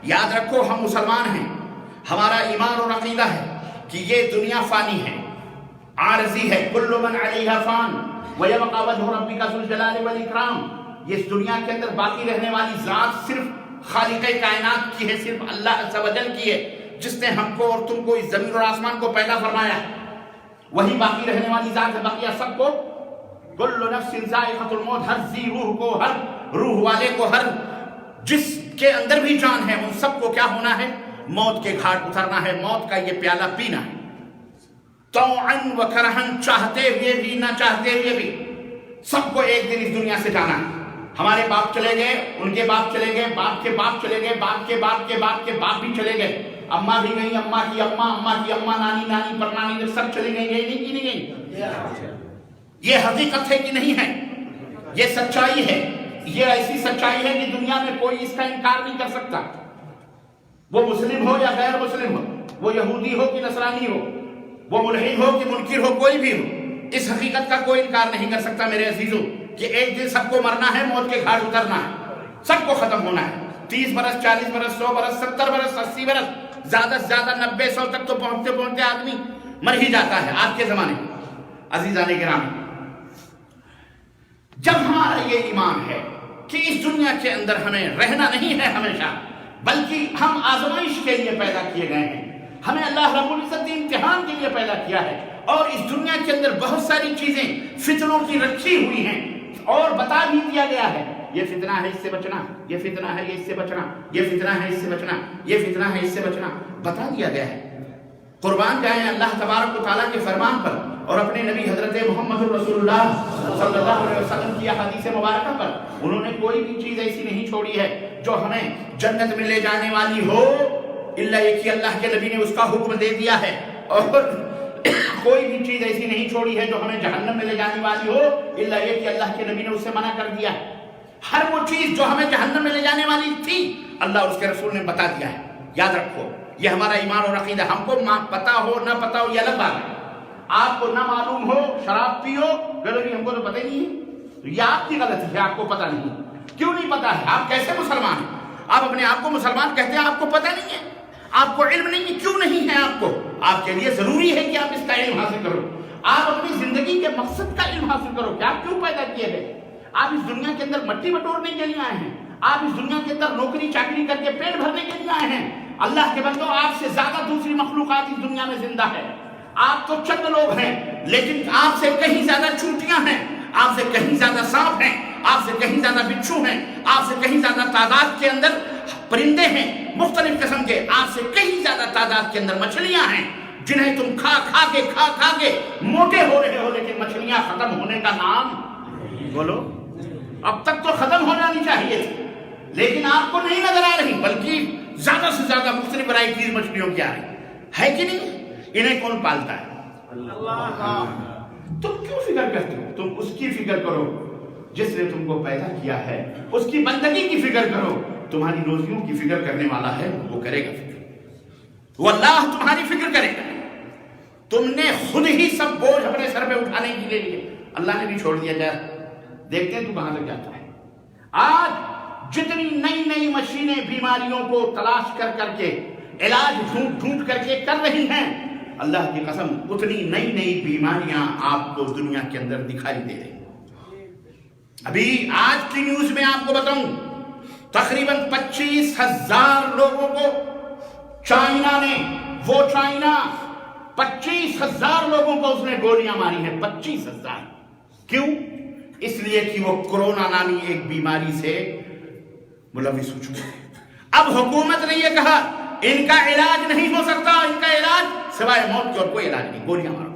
یاد رکھو، ہم مسلمان ہیں، ہمارا ایمان اور عقیدہ ہے کہ یہ دنیا فانی ہے، عارضی ہے، کل من علیہا فان ویبقى وجہ ربک ذو الجلال والاکرام۔ یہ اس دنیا کے اندر باقی رہنے والی ذات صرف خالق کائنات کی ہے، صرف اللہ عز و جل کی ہے، جس نے ہم کو اور تم کو اس زمین اور آسمان کو پیدا فرمایا، وہی باقی رہنے والی ذات ہے۔ بقیہ سب کو، کل نفس ذائقۃ الموت، ہر ذی روح کو، ہر روح والے کو، ہر جس کے اندر بھی جان ہے، ان سب کو کیا ہونا ہے؟ موت کے گھاٹ اترنا ہے، موت کا یہ پیالہ پینا ہے، طوعاً و کرہاً، چاہتے ہوئے بھی نہ چاہتے ہوئے بھی، سب کو ایک دن اس دنیا سے جانا ہے۔ ہمارے باپ چلے گئے، ان کے باپ چلے گئے، باپ کے باپ چلے گئے، باپ کے باپ کے باپ کے باپ بھی چلے گئے، اماں بھی گئی، اماں کی اماں، اماں کی اماں، نانی نانی پر نانی، سب چلی گئی، گئی نہیں کی نہیں گئی؟ یہ حقیقت ہے کہ نہیں ہے؟ یہ سچائی ہے، یہ ایسی سچائی ہے کہ دنیا میں کوئی اس کا انکار نہیں کر سکتا، وہ مسلم ہو یا غیر مسلم ہو، وہ یہودی ہو کہ نصرانی ہو، وہ ملحد ہو کہ منکر ہو، کوئی بھی ہو، اس حقیقت کا کوئی انکار نہیں کر سکتا میرے عزیزوں کہ ایک دن سب کو مرنا ہے، موت کے گھاٹ اترنا ہے، سب کو ختم ہونا ہے۔ 30 برس، 40 برس، 100 برس، 70 برس، 80 برس، زیادہ سے زیادہ 90 100 تک تو پہنچتے پہنچتے آدمی مر ہی جاتا ہے آج کے زمانے میں۔ عزیزان گرامی، جب ہمارا یہ ایمان ہے کہ اس دنیا کے اندر ہمیں رہنا نہیں ہے ہمیشہ، بلکہ ہم آزمائش کے لیے پیدا کیے گئے ہیں، ہمیں اللہ رب العزت نے امتحان کے لیے پیدا کیا ہے، اور اس دنیا کے اندر بہت ساری چیزیں فتنوں کی رکھی ہوئی ہیں، اور بتا بھی دیا گیا ہے، یہ فتنہ ہے اس سے بچنا، یہ فتنہ ہے اس سے بچنا، یہ فتنہ ہے اس سے بچنا، یہ فتنہ ہے اس سے بچنا، بتا دیا گیا ہے۔ قربان جائیں اللہ تبارک و تعالیٰ کے فرمان پر اور اپنے نبی حضرت محمد رسول اللہ صلی اللہ علیہ وسلم کی احادیث مبارکہ پر، انہوں نے کوئی بھی چیز ایسی نہیں چھوڑی ہے جو ہمیں جنت میں لے جانے والی ہو، الا یہ کہ اللہ کے نبی نے اس کا حکم دے دیا ہے، اور کوئی بھی چیز ایسی نہیں چھوڑی ہے جو ہمیں جہنم میں لے جانے والی ہو، الا یہ کہ اللہ کے نبی نے اس سے منع کر دیا ہے۔ ہر وہ چیز جو ہمیں جہنم میں لے جانے والی تھی، اللہ اور اس کے رسول نے بتا دیا ہے۔ یاد رکھو، یہ ہمارا ایمان اور عقیدہ، ہم کو پتا ہو نہ پتا ہو یہ الگ بات ہے۔ آپ کو نہ معلوم ہو، شراب پیو، کہ ہم کو تو پتہ ہی نہیں ہے، تو یہ آپ کی غلطی ہے، آپ کو پتہ نہیں ہے۔ کیوں نہیں پتا ہے؟ آپ کیسے مسلمان ہیں؟ آپ اپنے آپ کو مسلمان کہتے ہیں، آپ کو پتہ نہیں ہے، آپ کو علم نہیں ہے۔ کیوں نہیں ہے آپ کو؟ آپ کے لیے ضروری ہے کہ آپ اس کا علم حاصل کرو، آپ اپنی زندگی کے مقصد کا علم حاصل کرو کہ آپ کیوں پیدا کیے گئے۔ آپ اس دنیا کے اندر مٹی بٹورنے کے لیے آئے ہیں، آپ اس دنیا کے اندر نوکری چاکری کر کے پیٹ بھرنے کے لیے آئے ہیں۔ اللہ کے بندو، آپ سے زیادہ دوسری مخلوقات اس دنیا میں زندہ ہے، آپ تو چند لوگ ہیں، لیکن آپ سے کہیں زیادہ چونٹیاں ہیں، آپ سے کہیں زیادہ سانپ ہیں، آپ سے کہیں زیادہ بچھو ہیں، آپ سے کہیں زیادہ تعداد کے اندر پرندے ہیں مختلف قسم کے، آپ سے کہیں زیادہ تعداد کے اندر مچھلیاں ہیں جنہیں تم کھا کھا کے موٹے ہو رہے ہو، لیکن مچھلیاں ختم ہونے کا نام بولو۔ اب تک تو ختم ہو جانی چاہیے تھی، لیکن آپ کو نہیں نظر آ رہی، بلکہ زیادہ سے زیادہ مختلف ورائٹیز مچھلیوں کی آ رہی ہے کہ نہیں؟ انہیں کون پالتا ہے؟ تم کیوں فکر کرتے ہو؟ تم اس کی فکر کرو جس نے تم کو پیدا کیا ہے، اس کی بندگی کی فکر کرو، تمہاری روزیوں کی فکر کرنے والا ہے، وہ کرے گا فکر، وہ اللہ تمہاری فکر کرے گا۔ تم نے خود ہی سب بوجھ اپنے سر پہ اٹھانے کے لیے اللہ نے بھی چھوڑ دیا جائے، دیکھتے ہیں تو کہاں تک جاتا ہے۔ آج جتنی نئی نئی مشینیں بیماریوں کو تلاش کر کے علاج ڈھونڈ کر کے کر رہی ہیں، اللہ کی قسم اتنی نئی نئی بیماریاں آپ کو دنیا کے اندر دکھائی دے رہی ہیں۔ ابھی آج کی نیوز میں آپ کو بتاؤں، تقریباً 25,000 لوگوں کو چائنا نے، وہ چائنا 25,000 لوگوں کو اس نے گولیاں ماری ہیں، 25,000۔ کیوں؟ اس لیے کہ وہ کورونا نامی ایک بیماری سے ملوث ہو چکے ہیں۔ اب حکومت نے یہ کہا ان کا علاج نہیں ہو سکتا، ان کا علاج سوائے موت کے اور کوئی علاج نہیں، گولیاں مارو۔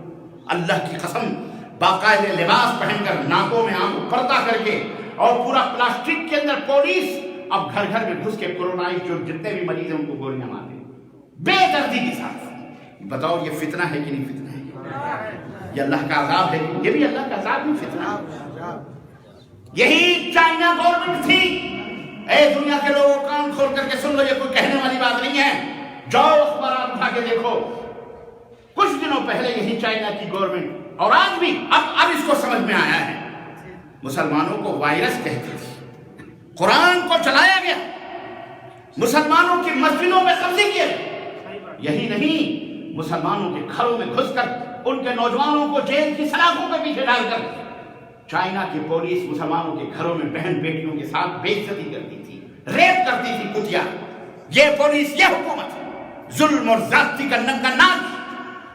اللہ کی قسم باقاعدہ لباس پہن کر، ناکوں میں آنکھوں پردہ کر کے، اور پورا پلاسٹک کے اندر پولیس اب گھر گھر میں گھس کے کورونا جو جتنے بھی مریض ہیں ان کو گولیاں مار رہے ہیں بے دردی کے ساتھ۔ بتاؤ یہ فتنہ ہے کہ نہیں فتنہ ہے؟ یہ اللہ کا عذاب ہے، یہ بھی اللہ کا عذاب نہیں فتنہ ہے۔ یہی چائنا گورنمنٹ تھی۔ اے دنیا کے لوگوں کان کھول کر کے سن لو، یہ کوئی کہنے والی بات نہیں ہے، جاؤ اخبارات اٹھا کے دیکھو، کچھ دنوں پہلے یہی چائنا کی گورنمنٹ، اور آج بھی اب اس کو سمجھ میں آیا ہے، مسلمانوں کو وائرس کہتے تھے، قرآن کو چلایا گیا، مسلمانوں کی مسجدوں میں قبضے کیے، یہی نہیں مسلمانوں کے گھروں میں گھس کر ان کے نوجوانوں کو جیل کی سلاخوں کے پیچھے ڈال کر چائنا کی پولیس مسلمانوں کے گھروں میں بہن بیٹیوں کے ساتھ بے عزتی کرتی تھی، ریپ کرتی تھی کتیا۔ یہ پولیس، یہ حکومت ظلم اور زیادتی کا ننگا ناچ۔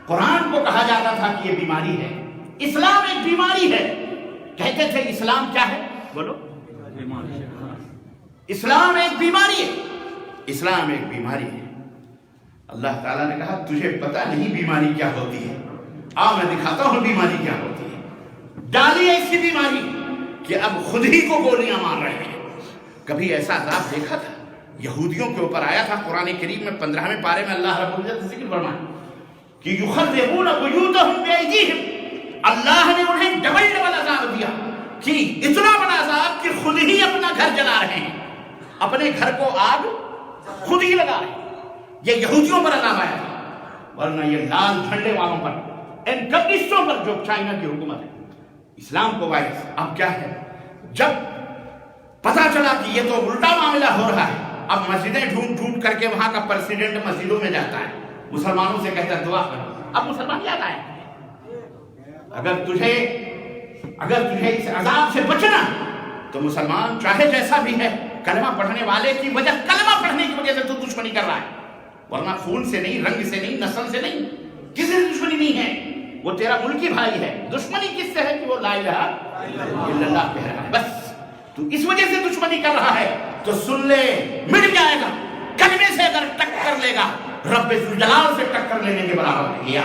قرآن کو کہا جاتا تھا کہ یہ بیماری ہے، اسلام ایک بیماری ہے۔ کہتے تھے اسلام کیا ہے؟ بولو، اسلام ایک بیماری ہے، اسلام ایک بیماری ہے۔ اللہ تعالیٰ نے کہا تجھے پتہ نہیں بیماری کیا ہوتی ہے، آ میں دکھاتا ہوں بیماری کیا ہوتی ہے۔ ڈالی ایسی بیماری کہ اب خود ہی کو گولیاں مار رہے ہیں۔ کبھی ایسا عذاب دیکھا تھا؟ یہودیوں کے اوپر آیا تھا قرآن کریم میں 15ویں پارے میں اللہ رب العزت ذکر فرمایا کہ یخربون بیوتہم بایدیہم، اللہ نے انہیں ڈبل عذاب دیا کہ اتنا بڑا عذاب کہ خود ہی اپنا گھر جلا رہے ہیں، اپنے گھر کو آگ خود ہی لگا رہے ہیں۔ یہ یہودیوں پر عذاب آیا تھا، ورنہ یہ لال جھنڈے والوں پر، ان کمیونسٹوں پر جو چائنا کی حکومت ہے، اسلام کو وائرس۔ اب کیا ہے، جب پتا چلا کہ یہ تو الٹا معاملہ ہو رہا ہے، اب مسجدیں ڈھونڈ کر کے وہاں کا پریزیڈنٹ مسجدوں میں جاتا ہے، مسلمانوں سے کہتا ہے دعا کرو۔ اب مسلمان یاد آئے، اگر تجھے اس عذاب سے بچنا تو مسلمان چاہے جیسا بھی ہے، کلمہ پڑھنے والے کی وجہ، کلمہ پڑھنے کی وجہ سے تو دشمنی کر رہا ہے، ورنہ خون سے نہیں، رنگ سے نہیں، نسل سے نہیں، کسی سے دشمنی نہیں ہے، وہ تیرا ملکی بھائی ہے۔ دشمنی کس سے ہے کہ وہ لا الہ الا اللہ کہہ رہا ہے، بس تو اس وجہ سے دشمنی کر رہا ہے تو سن لے، مٹ جائے گا۔ کلمے سے اگر ٹکر لے گا، رب ذوالجلال سے ٹکر لینے کے برابر ہے کیا،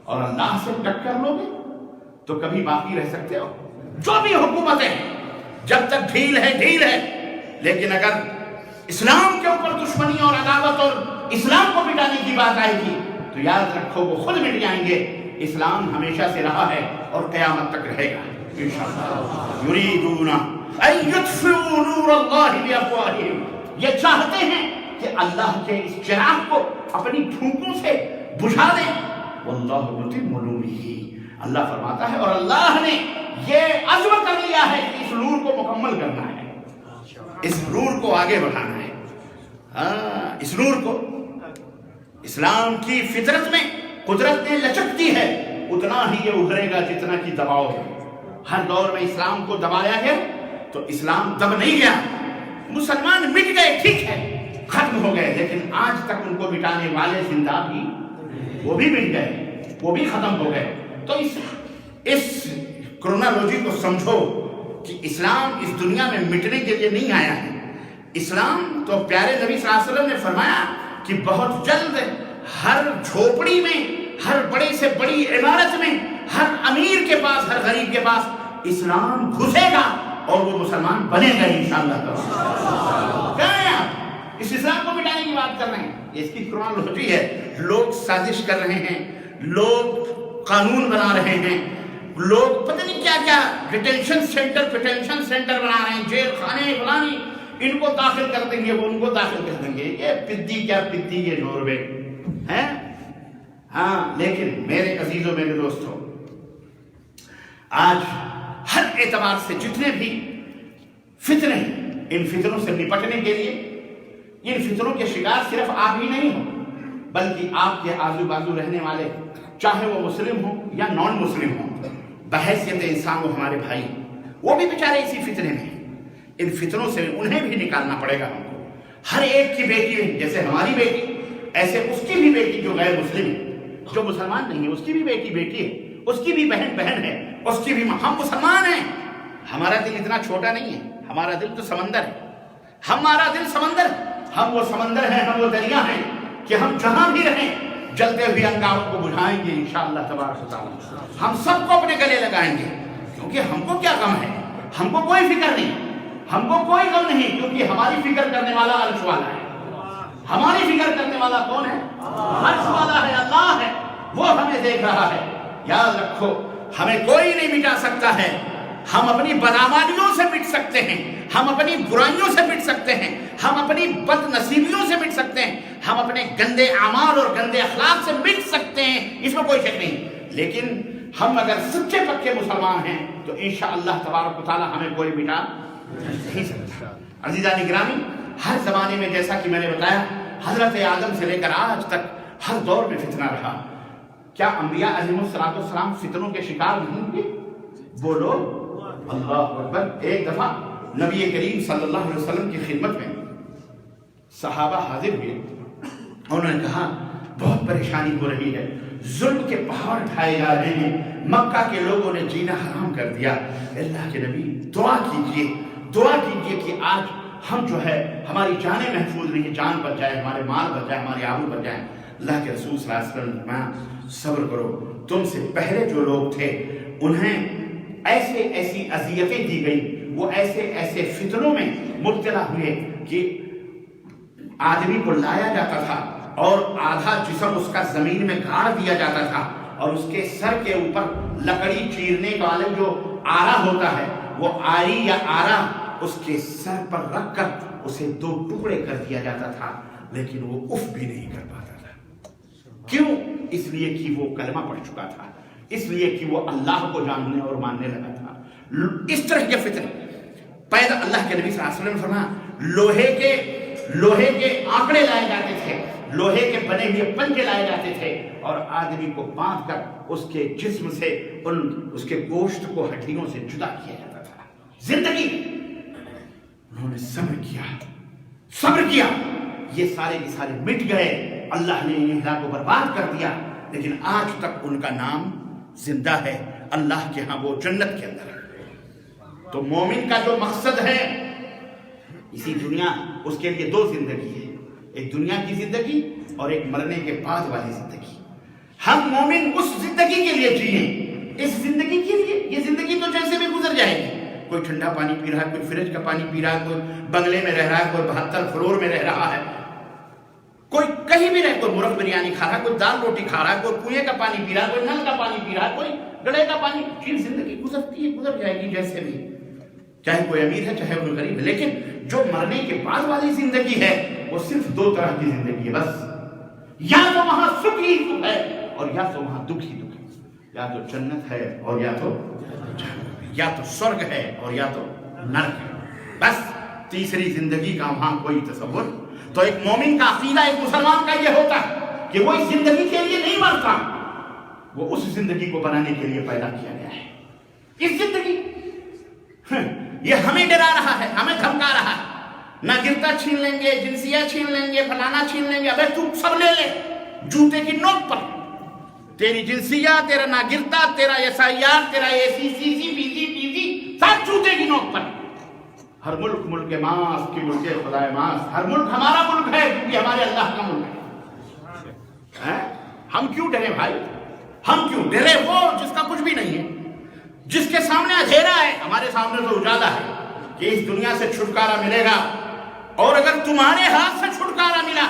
اور اللہ سے ٹکر لو گے تو کبھی باقی رہ سکتے ہو؟ جو بھی حکومت ہے جب تک ڈھیل ہے، لیکن اگر اسلام کے اوپر دشمنی اور عداوت اور اسلام کو مٹانے کی بات آئے گی تو یاد رکھو وہ خود مٹ جائیں گے۔ اسلام ہمیشہ سے رہا ہے اور قیامت تک رہے گا انشاءاللہ۔ یریدون ان یطفئوا نور اللہ بافواہہم، یہ چاہتے ہیں کہ اللہ کے اس چراغ کو اپنی پھونکوں سے بجھا دیں۔ واللہ متم نورہ، اللہ فرماتا ہے اور اللہ نے یہ عزم کر لیا ہے کہ اس نور کو مکمل کرنا ہے، اس نور کو آگے بڑھانا ہے۔ اس نور کو، اسلام کی فطرت میں قدرت نے لچک دی ہے، اتنا ہی یہ ابھرے گا جتنا کہ دباؤ ہے۔ ہر دور میں اسلام کو دبایا گیا تو اسلام دب نہیں گیا، مسلمان مٹ گئے، ٹھیک ہے، ختم ہو گئے، لیکن آج تک ان کو مٹانے والے زندہ بھی، وہ بھی مٹ گئے۔ وہ بھی ختم ہو گئے. تو اس کرونالوجی کو سمجھو کہ اسلام اس دنیا میں مٹنے کے لیے نہیں آیا ہے. اسلام تو پیارے نبی صلی اللہ علیہ وسلم نے فرمایا کہ بہت جلد ہر جھوپڑی میں، ہر بڑے سے بڑی عمارت میں، ہر امیر کے پاس، ہر غریب کے پاس اسلام گھسے گا اور وہ مسلمان بنے گا انشاءاللہ تعالی. کیا ہے آپ اس اسلام کو مٹانے کی بات کر رہے ہیں؟ اس کی کرونالوجی ہے. لوگ سازش کر رہے ہیں، لوگ قانون بنا رہے ہیں، لوگ پتہ نہیں کیا کیا ڈیٹینشن سینٹر بنا رہے ہیں، جیل خانے فلانی، ان کو داخل کر دیں گے، وہ ان کو داخل کر دیں گے. یہ پدی کیا پدی، یہ نوروے ہیں. ہاں لیکن میرے عزیزوں، میرے دوستوں، آج ہر اعتبار سے جتنے بھی فتنے ہیں، ان فتنوں سے نپٹنے کے لیے، ان فتنوں کے شکار صرف آپ ہی نہیں ہو، بلکہ آپ کے آزو بازو رہنے والے، چاہے وہ مسلم ہوں یا نان مسلم ہوں، بحیثیت انسان وہ ہمارے بھائی، وہ بھی بیچارے اسی فتنے میں ہیں. ان فتنوں سے انہیں بھی نکالنا پڑے گا ہم کو. ہر ایک کی بیٹی ہے، جیسے ہماری بیٹی ایسے اس کی بھی بیٹی جو غیر مسلم ہے، جو مسلمان نہیں ہے، اس کی بھی بیٹی ہے، اس کی بھی بہن ہے، اس کی بھی. ہم مسلمان ہیں. ہمارا دل اتنا چھوٹا نہیں ہے، ہمارا دل تو سمندر ہے. ہمارا دل سمندر ہے. ہم وہ سمندر ہیں، ہم وہ دریا ہیں کہ ہم جہاں بھی رہیں جلتے ہوئے انگاروں کو بجھائیں گے انشاءاللہ تبارک و تعالی. ہم سب کو اپنے گلے لگائیں گے، کیونکہ ہم کو کیا غم ہے، ہم کو کوئی فکر نہیں، ہم کو کوئی غم نہیں، کیونکہ ہماری فکر کرنے والا عرش والا ہے. ہماری فکر کرنے والا کون ہے؟ عرش والا ہے، اللہ ہے. وہ ہمیں دیکھ رہا ہے. یاد رکھو، ہمیں کوئی نہیں مٹا سکتا ہے. ہم اپنی بدعمالیوں سے مٹ سکتے ہیں، ہم اپنی برائیوں سے مٹ سکتے ہیں، ہم اپنی بد نصیبیوں سے مٹ سکتے ہیں، ہم اپنے گندے اعمال اور گندے اخلاق سے مٹ سکتے ہیں، اس میں کوئی شک نہیں. لیکن ہم اگر سچے پکے مسلمان ہیں تو انشاءاللہ تبارک و تعالی ہمیں کوئی مٹا نہیں سکتا. عزیزان گرامی، ہر زمانے میں جیسا کہ میں نے بتایا، حضرت آدم سے لے کر آج تک ہر دور میں فتنہ رہا. کیا انبیاء علیہ السلام فتنوں کے شکار نہیں ہوئے؟ بولو اللہ اکبر. ایک دفعہ نبی کریم صلی اللہ علیہ وسلم کی خدمت میں صحابہ حاضر ہوئے. انہوں نے کہا بہت پریشانی ہو رہی ہے، ظلم کے پہاڑ ڈھائے جا رہے ہیں، مکہ کے لوگوں نے جینا حرام کر دیا. اللہ کے نبی دعا کیجئے کہ آج ہم جو ہے ہماری جانیں محفوظ نہیں، جان بچ جائے، ہمارے مال بچ جائے، ہمارے آبرو بچ جائے. اللہ کے رسول صلی اللہ علیہ وسلم نے فرمایا صبر کرو، تم سے پہلے جو لوگ تھے انہیں ایسی اذیتیں دی گئی، وہ ایسے فتنوں میں مبتلا ہوئے کہ آدمی کو لایا جاتا تھا اور آدھا جسم اس کا زمین میں گاڑ دیا جاتا تھا، اور اس کے سر کے اوپر لکڑی چیرنے والے جو آرا ہوتا ہے، وہ آری یا آرا اس کے سر پر رکھ کر اسے 2 ٹکڑے کر دیا جاتا تھا، لیکن وہ اف بھی نہیں کر پاتا تھا. کیوں؟ اس لیے کہ وہ کلمہ پڑھ چکا تھا، اس لیے کہ وہ اللہ کو جاننے اور ماننے لگا تھا. اس طرح کے فتنے پیدا. اللہ کے نبی صلی اللہ علیہ وسلم نے فرمایا لوہے کے آنکڑے لائے جاتے تھے، لوہے کے بنے ہوئے پنجے لائے جاتے تھے، اور آدمی کو باندھ کر اس کے جسم سے اس کے گوشت کو ہڈیوں سے جدا کیا جاتا تھا. زندگی انہوں نے صبر کیا، یہ سارے کے سارے مٹ گئے. اللہ نے انہیں کو برباد کر دیا، لیکن آج تک ان کا نام زندہ ہے اللہ کے ہاں، وہ جنت کے اندر ہے. تو مومن کا جو مقصد ہے اسی دنیا، اس کے لیے 2 زندگی ہے، ایک دنیا کی زندگی اور ایک مرنے کے بعد والی زندگی. ہم مومن اس زندگی کے لیے جیئیں، اس زندگی کے لیے. یہ زندگی تو جیسے بھی گزر جائے گی. کوئی ٹھنڈا پانی پی رہا ہے، کوئی فریج کا پانی پی رہا ہے، کوئی بنگلے میں رہ رہا ہے، کوئی 72 فلور میں رہ رہا ہے، کوئی کہیں بھی رہے، کوئی مرغ بریانی کھا رہا ہے، کوئی دال روٹی کھا رہا ہے، کوئی کنویں کا پانی پی رہا ہے، کوئی نل کا پانی پی رہا ہے، کوئی گڑھے کا پانی. زندگی گزرتی ہے، گزر جائے گی جیسے بھی، چاہے کوئی امیر ہے چاہے کوئی غریب ہے. لیکن جو مرنے کے بعد والی زندگی ہے وہ صرف 2 طرح کی زندگی ہے بس. یا تو وہاں سکھ ہی سکھ ہے اور یا تو وہاں دکھ ہی دکھ ہے. یا تو جنت ہے اور یا تو سورگ ہے اور یا تو نرک ہے. بس تیسری زندگی کا وہاں کوئی تصور. تو ایک مومن کا عقیدہ، ایک مسلمان کا یہ ہوتا ہے کہ وہ اس زندگی کے لیے نہیں مرتا، وہ اس زندگی کو بنانے کے لیے پیدا کیا گیا ہے. اس زندگی یہ ہمیں ڈرا رہا ہے، ہمیں دھمکا رہا ہے، نہ گرتا چھین لیں گے، جنسیہ چھین لیں گے، فلانا چھین لیں گے. ابے تو سب لے لے جوتے کی نوک پر. تیری جنسیہ، تیرا ناگرتا، تیرا SIR، تیرا ACCC، PG سب چوتے کی نوک پر. ہر ملک ملک ماس کی ملک خدا ماس. ہر ملک ہمارا ملک ہے کیونکہ ہمارے اللہ کا ملک ہے. ہم کیوں ڈرے بھائی؟ ہم کیوں ڈرے؟ وہ جس کا کچھ بھی نہیں ہے، جس کے سامنے اندھیرا ہے، ہمارے سامنے تو اجالا ہے کہ اس دنیا سے چھٹکارا ملے گا. اور اگر تمہارے ہاتھ سے چھٹکارا ملا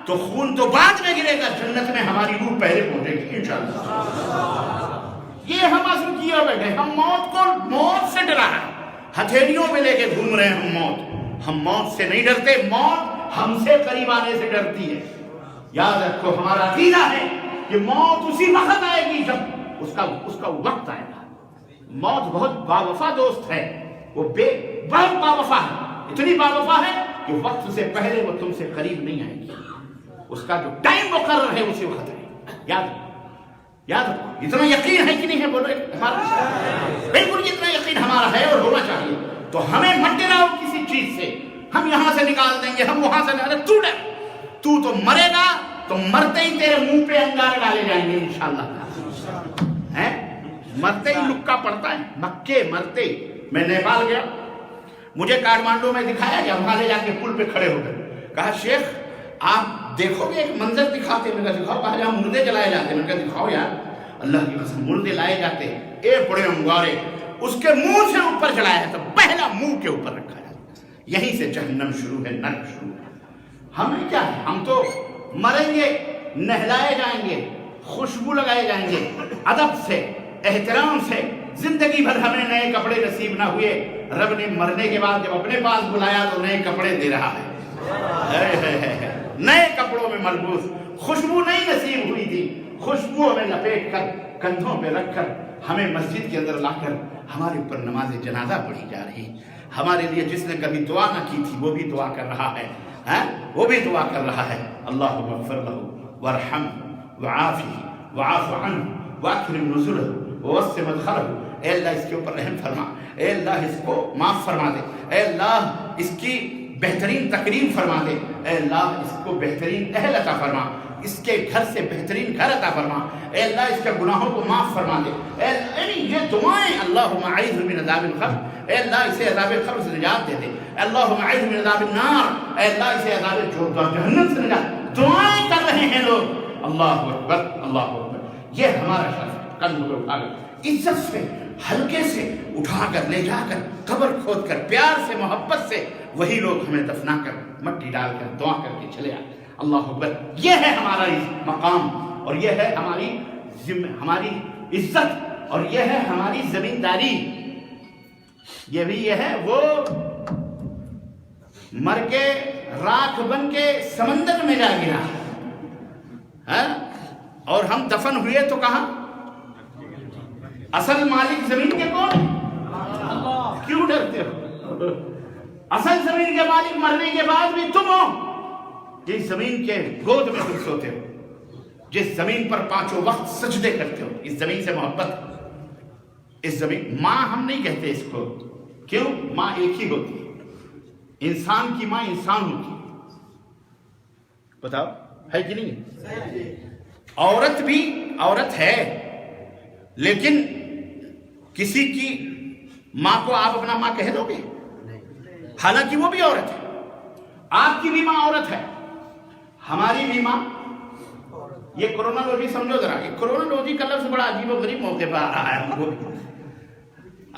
تو خون تو بعد میں گرے گا، جنت میں ہماری روح پہلے پہنچے گی انشاءاللہ. یہ ہم اصل کیا بیٹھے. ہم موت سے ڈرا ہے، ہتھیلیوں میں لے کے گھوم رہے ہیں ہم موت. ہم موت سے نہیں ڈرتے، موت ہم سے قریب آنے سے ڈرتی ہے. یاد رکھو ہمارا عقیدہ ہے کہ موت اسی وقت آئے گی جب اس کا وقت آئے گا. موت بہت باوفا دوست ہے، وہ بہت باوفا ہے. اتنی باوفا ہے کہ وقت سے پہلے وہ تم سے قریب نہیں آئے گی. اس کا جو ٹائم مقرر ہے اسی وقت ہے. یاد رکھو. اتنا یقین ہے کہ نہیں ہے؟ بولو ہمارا بالکل اتنا یقین ہمارا ہے اور ہونا چاہیے. تو ہمیں مت ڈراؤ کسی چیز سے. ہم یہاں سے نکال دیں گے، ہم وہاں سے نکال. تو ڈر، تو مرے گا تو مرتے ہی تیرے منہ پہ انگار ڈالے جائیں گے انشاءاللہ. مرتے ہی لکا پڑتا ہے. مکے مرتے ہی. میں نیپال گیا، مجھے کاٹمانڈو میں دکھایا گیا. وہاں لے جا کے پل پہ کھڑے ہو گئے. کہا شیخ آپ دیکھو گے ایک منظر دکھاتے. میں کہا دکھاؤ. کہا جہاں مردے جلائے جاتے. میں کہا دکھاؤ یار. اللہ کی قسم مردے لائے جاتے، بڑے انگارے اس کے منہ سے اوپر چڑھایا تو پہلا منہ کے اوپر رکھا جاتا. یہیں سے جہنم شروع ہے، نرک شروع ہے. ہمیں کیا ہے؟ ہم تو مریں گے، نہلائے جائیں گے، خوشبو لگائے جائیں گے، ادب سے، احترام سے. زندگی بھر ہمیں نئے کپڑے نصیب نہ ہوئے، رب نے مرنے کے بعد جب اپنے پاس بلایا تو نئے کپڑے دے رہا ہے. نئے کپڑوں میں ملبوس. خوشبو نہیں نصیب ہوئی تھی، خوشبو ہمیں لپیٹ کر کندھوں پہ رکھ کر ہمیں مسجد کے اندر لا کر ہمارے اوپر نماز جنازہ پڑھی جا رہی. ہمارے لیے جس نے کبھی دعا نہ کی تھی وہ بھی دعا کر رہا ہے. وہ بھی دعا کر رہا ہے. اللہم اغفر لہ وارحمہ وعافہ وعاف عنہ واکرم نزلہ ووسع مدخلہ. اے اللہ اس کے اوپر رحم فرما، اے اللہ اس کو معاف فرما دے، اے اللہ اس کی بہترین تکریم فرما دے، اے اللہ اس کو بہترین اہل عطا فرما، اس کے گھر سے بہترین گھر عطا فرما، اے اللہ اس کے گناہوں کو معاف فرما دے. یعنی یہ دعائیں. اللہم اعوذ من عذاب القبر، اے اللہ اسے عذاب قبر سے نجات دے دے. اللہم اعوذ من عذاب النار، اے اللہ اسے عذاب جہنم سے نجات. دعائیں کر رہے ہیں لوگ. اللہ اکبر اللہ اکبر. یہ ہمارا شرف ہے. کندھوں پہ اٹھا کر عزت سے ہلکے سے اٹھا کر لے جا کر قبر کھود کر پیار سے محبت سے وہی لوگ ہمیں دفنا کر مٹی ڈال کر دعا کر کے چلے آئے. اللہ اکبر. یہ ہے ہمارا مقام اور یہ ہے ہماری عزت اور یہ ہے ہماری زمینداری. یہ ہے وہ مر کے راکھ بن کے سمندر میں جا گرا اور ہم دفن ہوئے تو کہاں؟ اصل مالک زمین کے کون؟ کیوں ڈرتے ہو؟ اصل زمین کے مالک مرنے کے بعد بھی تم ہو. جس زمین کے گود میں تم سوتے ہو، جس زمین پر پانچوں وقت سجدے کرتے ہو، اس زمین سے محبت. اس زمین ماں ہم نہیں کہتے اس کو. کیوں؟ ماں ایک ہی ہوتی ہے. انسان کی ماں انسان ہوتی ہے. بتاؤ ہے کہ نہیں؟ عورت بھی عورت ہے، لیکن کسی کی ماں کو آپ اپنا ماں کہہ دو گے؟ حالانکہ وہ بھی عورت ہے. آپ کی بھی ماں عورت ہے، ہماری بھی ماں. یہ کرونالوجی سمجھو ذرا. یہ کرونالوجی کا لفظ بڑا عجیب و غریب موقع پر آ رہا ہے.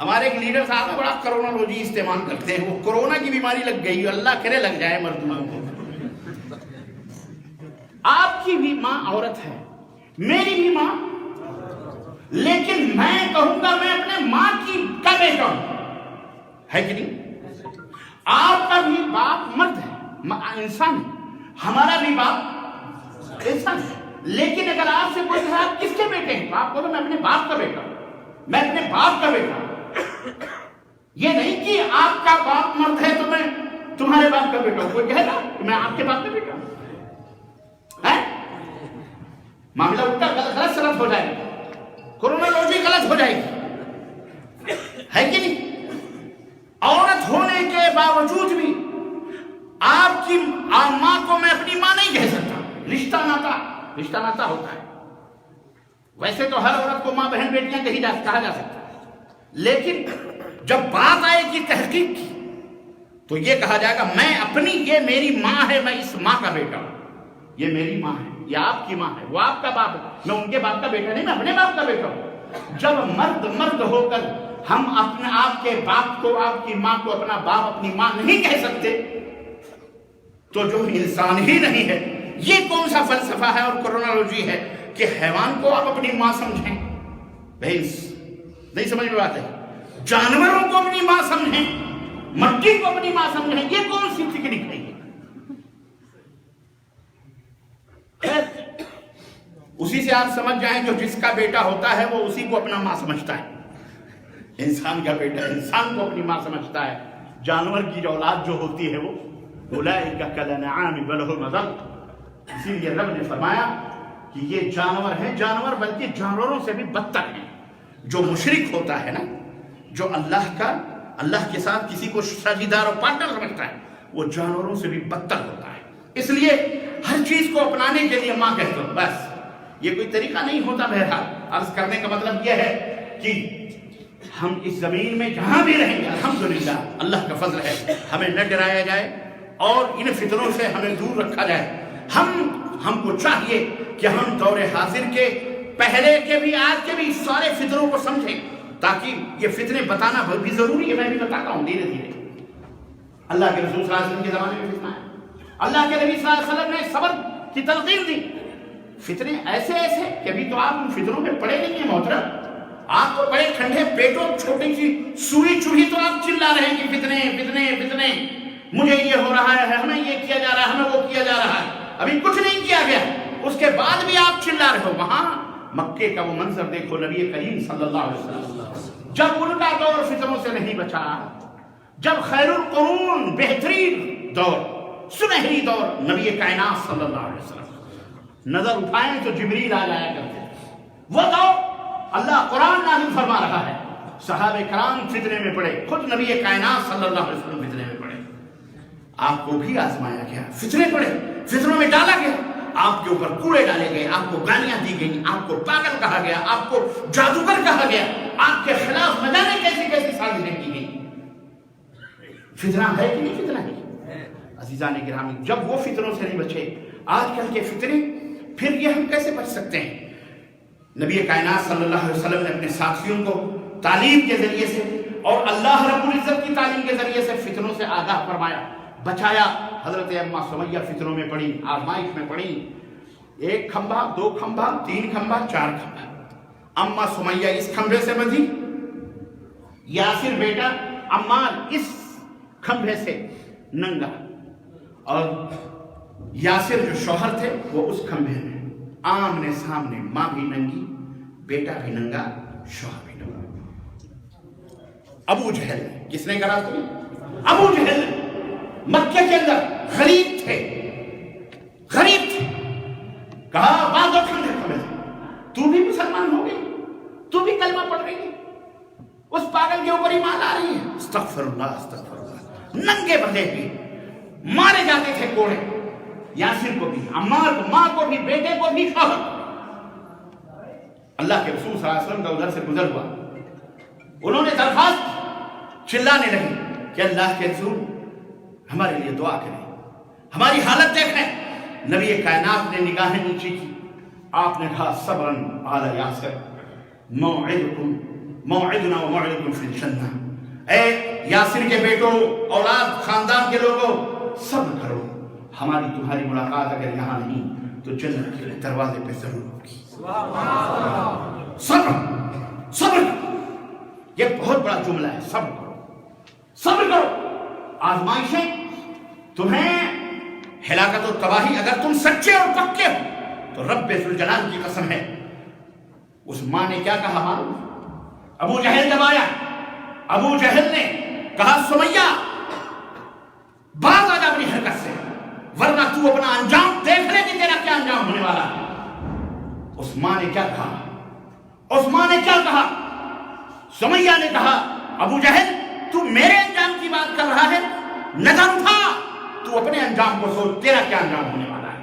ہمارے ایک لیڈر صاحب نے بڑا کرونالوجی استعمال کرتے ہیں. وہ کورونا کی بیماری لگ گئی، اللہ کرے لگ جائے مردوں کو. آپ کی بھی ماں عورت ہے، میری بھی ماں. لیکن میں کہوں گا میں اپنے ماں کا بیٹا ہوں، ہے کہ نہیں؟ آپ کا بھی باپ مرد ہے، انسان ہے. ہمارا بھی باپ انسان ہے. لیکن اگر آپ سے کوئی کہا آپ کس کے بیٹے ہیں، آپ بولو میں اپنے باپ کا بیٹا ہوں، میں اپنے باپ کا بیٹا ہوں. یہ نہیں کہ آپ کا باپ مرد ہے تو میں تمہارے باپ کا بیٹا ہوں. کوئی کہے گا کہ میں آپ کے باپ کا بیٹا ہوں؟ معاملہ الٹا غلط سلط ہو جائے گا، کرونالوجی غلط ہو جائے گی، ہے کہ نہیں؟ عورت ہونے کے باوجود بھی آپ کی ماں کو میں اپنی ماں نہیں کہہ سکتا. رشتہ ناتا ہوتا ہے. ویسے تو ہر عورت کو ماں بہن بیٹیاں کہا جا سکتا ہے، لیکن جب بات آئے گی تحقیق کی تو یہ کہا جائے گا میں اپنی، یہ میری ماں ہے، میں اس ماں کا بیٹا ہوں، یہ میری ماں ہے، یہ آپ کی ماں ہے، وہ آپ کا باپ ہے، میں ان کے باپ کا بیٹا نہیں، میں اپنے باپ کا بیٹا ہوں۔ جب مرد ہو کر ہم اپنے آپ کے باپ کو، آپ کی ماں کو اپنا باپ، اپنی ماں نہیں کہہ سکتے تو جو انسان ہی نہیں ہے۔ یہ کون سا فلسفہ ہے اور کرونالوجی ہے کہ حیوان کو آپ اپنی ماں سمجھیں؟ نہیں سمجھ میں بات ہے۔ جانوروں کو اپنی ماں سمجھیں، مٹی کو اپنی ماں سمجھیں، یہ کون سی ٹکنیک ہے؟ اسی سے آپ سمجھ جائیں جو جس کا بیٹا ہوتا ہے وہ اسی کو اپنا ماں سمجھتا ہے۔ انسان کا بیٹا انسان کو اپنی ماں سمجھتا ہے، جانور کی جو اولاد جو ہوتی ہے وہ اولئک کالانعام بل هم اضل۔ اسی لیے رب نے فرمایا کہ یہ جانور ہیں، جانور بلکہ جانوروں سے بھی بدتر ہیں۔ جو مشرک ہوتا ہے نا، جو اللہ کے ساتھ کسی کو ساجیدار اور پارٹنر سمجھتا ہے، وہ جانوروں سے بھی بدتر ہوتا ہے۔ اس لیے ہر چیز کو اپنانے کے لیے ماں کہتے ہو، بس یہ کوئی طریقہ نہیں ہوتا۔ بہرحال عرض کرنے کا مطلب یہ ہے کہ ہم اس زمین میں جہاں بھی رہیں گے الحمدللہ اللہ کا فضل ہے، ہمیں نہ ڈرایا جائے اور ان فتنوں سے ہمیں دور رکھا جائے۔ ہم کو چاہیے کہ ہم دور حاضر کے، پہلے کے بھی، آج کے بھی سارے فتنوں کو سمجھیں، تاکہ یہ فتنے بتانا بھی ضروری ہے۔ میں بھی بتاتا ہوں دھیرے دھیرے۔ اللہ کے رسول صلی اللہ علیہ وسلم کے زمانے میں فتنہ ہے، اللہ کے نبی صلی اللہ علیہ وسلم نے صبر کی تلقین دی۔ فتنے ایسے کہ ابھی تو آپ ان فتنوں میں پڑے نہیں ہیں محترم، آپ تو بڑے ٹھنڈے پیٹوں چھوٹی سی سوئی چوہی تو آپ چلا رہے ہیں کہ فتنے فتنے فتنے، مجھے یہ ہو رہا ہے، ہمیں یہ کیا جا رہا ہے، ہمیں وہ کیا جا رہا ہے، ابھی کچھ نہیں کیا گیا، اس کے بعد بھی آپ چلا رہے ہو۔ وہاں مکے کا وہ منظر دیکھو، نبی کریم صلی اللہ علیہ وسلم جب ان کا دور فتنوں سے نہیں بچا، جب خیر القرون بہترین دور، سنہری دور، نبی کائنات صلی اللہ علیہ وسلم نظر اٹھائیں تو جبریل آ جایا کرتے تھے۔ وہ دور اللہ قرآن نازل فرما رہا ہے، صحابہ کرام فتنے میں پڑے، خود نبی کائنات صلی اللہ علیہ وسلم فتنے میں پڑے، آپ کو بھی آزمایا گیا، فتنے پڑے، فتنوں میں ڈالا گیا، آپ کے اوپر کوڑے ڈالے گئے، آپ کو گالیاں دی گئیں، آپ کو پاگل کہا گیا، آپ کو جادوگر کہا گیا، آپ کے خلاف نہ جانے کیسی کیسی سازشیں کی گئی۔ فتنہ ہے کہ نہیں فتنہ ہے؟ عزیزان گرامی، جب وہ فتنوں سے نہیں بچے، آج کل کے فتنے، پھر یہ ہم کیسے بچ سکتے ہیں؟ نبی کائنات صلی اللہ علیہ وسلم نے اپنے ساتھیوں کو تعلیم کے ذریعے سے اور اللہ رب العزت کی تعلیم کے ذریعے سے فتنوں سے آگاہ فرمایا، بچایا۔ حضرت اما سمیہ فتنوں میں پڑی، آزمائش میں پڑی، 1 کھمبا، 2 کھمبا، 3 کھمبا، 4 کھمبا۔ اما سمیہ اس کھمبے سے بندھی، یاسر بیٹا عمار اس کھمبے سے ننگا، اور یاسر جو شوہر تھے وہ اس کھمبے میں، آمنے سامنے، ماں بھی ننگی، بیٹا بھی ننگا، شوہر بھی ننگا۔ ابو جہل، کس نے کرا تھی؟ ابو جہل مکے کے اندر غریب تھے، کہا باندھو کھمبے کھمبے سے، تو بھی مسلمان ہو گئی، تو بھی کلمہ پڑھ رہی ہے، اس پاگل کے اوپر ایمان آ رہی ہے۔ استغفر اللہ استغفر اللہ۔ ننگے بندے بھی مارے جاتے تھے کوڑے، یاسر کو بھی، عمار کو، ماں کو بھی، بیٹے کو بھی، شوہر۔ اللہ کے رسول صلی اللہ علیہ وسلم کا ادھر سے گزر ہوا، انہوں نے درخواست چلانے لگی کہ اللہ کے رسول ہمارے لیے دعا کریں، ہماری حالت دیکھیں۔ نبی کائنات نے نگاہیں نیچی کی، آپ نے کہا صبرن آل یاسر موعدنا و موعدکم فی الجنہ، اے یاسر کے بیٹوں، اولاد، خاندان کے لوگوں، صبر کرو، ہماری تمہاری ملاقات اگر یہاں نہیں تو جنت کے دروازے پہ ضرور ہوگی۔ صبر یہ بہت بڑا جملہ ہے، صبر کرو۔ آزمائشیں تمہیں ہلاکت و تباہی، اگر تم سچے اور پکے ہو تو رب ذوالجلال کی قسم ہے۔ اس ماں نے کیا کہا معلوم؟ ابو جہل جب آیا، ابو جہل نے کہا سمیہ باز آ جا اپنی حرکت سے، ورنہ تو اپنا انجام دیکھ لے کہ تیرا کیا انجام ہونے والا ہے۔ اس ماں نے کیا کہا؟ سمیہ نے کہا ابو جہل تو میرے انجام کی بات کر رہا ہے، نظر اٹھا، تو اپنے انجام کو سوچ، تیرا کیا انجام ہونے والا ہے۔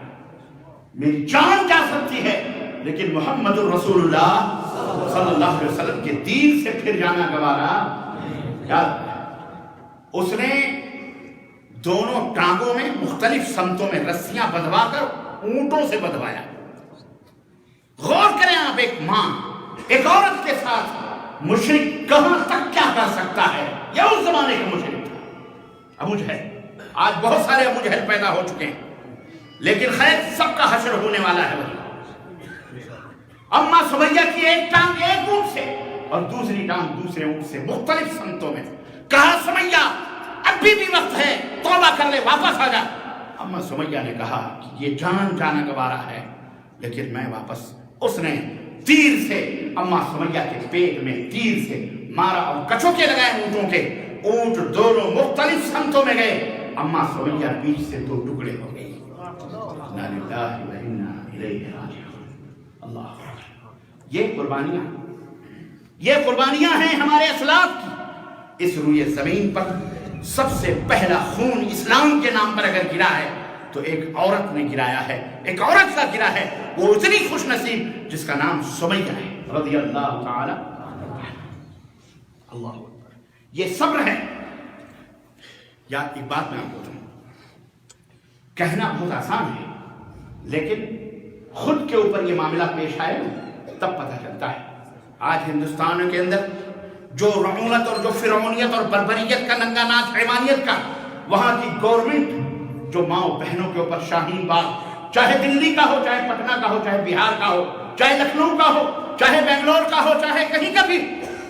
میری جان جا سکتی ہے لیکن محمد الرسول اللہ صلی اللہ علیہ وسلم کے دین سے پھر جانا گوارا یاد. اس نے دونوں ٹانگوں میں مختلف سمتوں میں رسیاں بندھوا کر اونٹوں سے بندھوایا. غور کریں آپ، ایک ماں ایک عورت کے ساتھ مشرک کہاں تک کیا کر سکتا ہے. یہ اس زمانے کا مشرک تھا، ابو جہل. آج بہت سارے ابو جہل پیدا ہو چکے ہیں، لیکن خیر سب کا حشر ہونے والا ہے. وہی اما سمیہ کی ایک ٹانگ ایک اونٹ سے اور دوسری ٹانگ دوسرے اونٹ سے، مختلف سمتوں میں. کہا سمیہ ابھی بھی وقت ہے، توبہ کر لے، واپس آ جا. اما سمیہ نے کہا کہ یہ جان جانا گوارا ہے لیکن میں واپس. اس نے تیر سے اما سمیہ کے پیٹ میں تیر سے مارا اور کچوکے لگائے اونٹوں کے. اونٹ دونوں مختلف سمتوں میں گئے. اما سمیہ بیچ سے دو ٹکڑے ہو گئی. انا للہ و انا الیہ راجعون. اللہ، یہ قربانیاں ہیں ہمارے اسلاف کی. اس روئے زمین پر سب سے پہلا خون اسلام کے نام پر اگر گرا ہے تو ایک عورت نے گرایا ہے، ایک عورت کا گرا ہے. وہ اتنی خوش نصیب جس کا نام سمیہ ہے رضی اللہ تعالی. اللہ اکبر. یہ صبر ہے. یا ایک بات میں آپ کو بتاؤں، کہنا بہت آسان ہے لیکن خود کے اوپر یہ معاملہ پیش آئے تب پتہ چلتا ہے. آج ہندوستان کے اندر جو رعونت اور جو فرعونیت اور بربریت کا ننگا ناچ حیوانیت کا، وہاں کی گورنمنٹ جو ماں بہنوں کے اوپر شاہین باغ، چاہے دلی کا ہو، چاہے پٹنہ کا ہو، چاہے بہار کا ہو، چاہے لکھنؤ کا ہو، چاہے بنگلور کا ہو، چاہے کہیں کا بھی،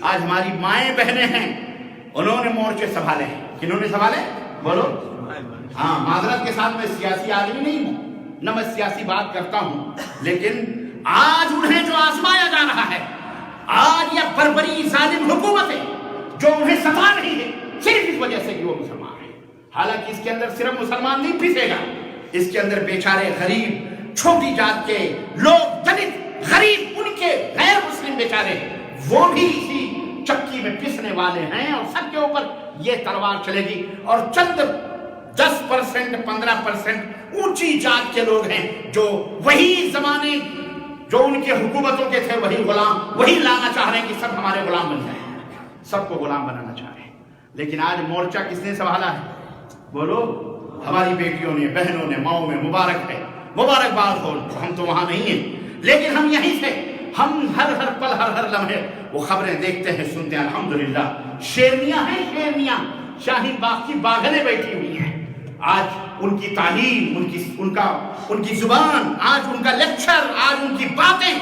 آج ہماری مائیں بہنیں ہیں، انہوں نے مورچے سنبھالے ہیں. کنہوں نے سنبھالے؟ بولو. ہاں، معذرت کے ساتھ میں سیاسی آدمی نہیں ہوں، نہ میں سیاسی بات کرتا ہوں، لیکن آج انہیں جو آزمایا جا رہا ہے، آج یہ بربری ظالم حکومتیں جو انہیں ستا نہیں ہے، صرف اس وجہ سے کہ وہ مسلمان ہیں. حالانکہ اس کے اندر صرف مسلمان نہیں پھنسے گا، اس کے اندر بیچارے غریب چھوٹی جات کے لوگ، دلت غریب، ان کے غیر مسلم بیچارے، وہ بھی اسی چکی میں پسنے والے ہیں. اور سب کے اوپر یہ تلوار چلے گی. اور چند 10% 15% اونچی جات کے لوگ ہیں جو وہی زمانے جو ان کے حکومتوں کے تھے وہی غلام، وہی لانا چاہ رہے ہیں کہ سب ہمارے غلام بن جائیں، سب کو غلام بنانا چاہ رہے ہیں. لیکن آج مورچہ کس نے سنبھالا ہے؟ بولو. ہماری بیٹیوں نے، بہنوں نے، ماؤں میں. مبارک ہے، مبارکباد ہو. ہم تو وہاں نہیں ہیں لیکن ہم یہیں سے، ہم ہر پل ہر لمحے وہ خبریں دیکھتے ہیں، سنتے ہیں. الحمدللہ شیرنیاں ہیں، شیرنیاں شاہین باغ کی باغنیں بیٹھی ہوئی ہیں. آج ان کی تعلیم، ان کی زبان، آج ان کا لیکچر، آج ان کی باتیں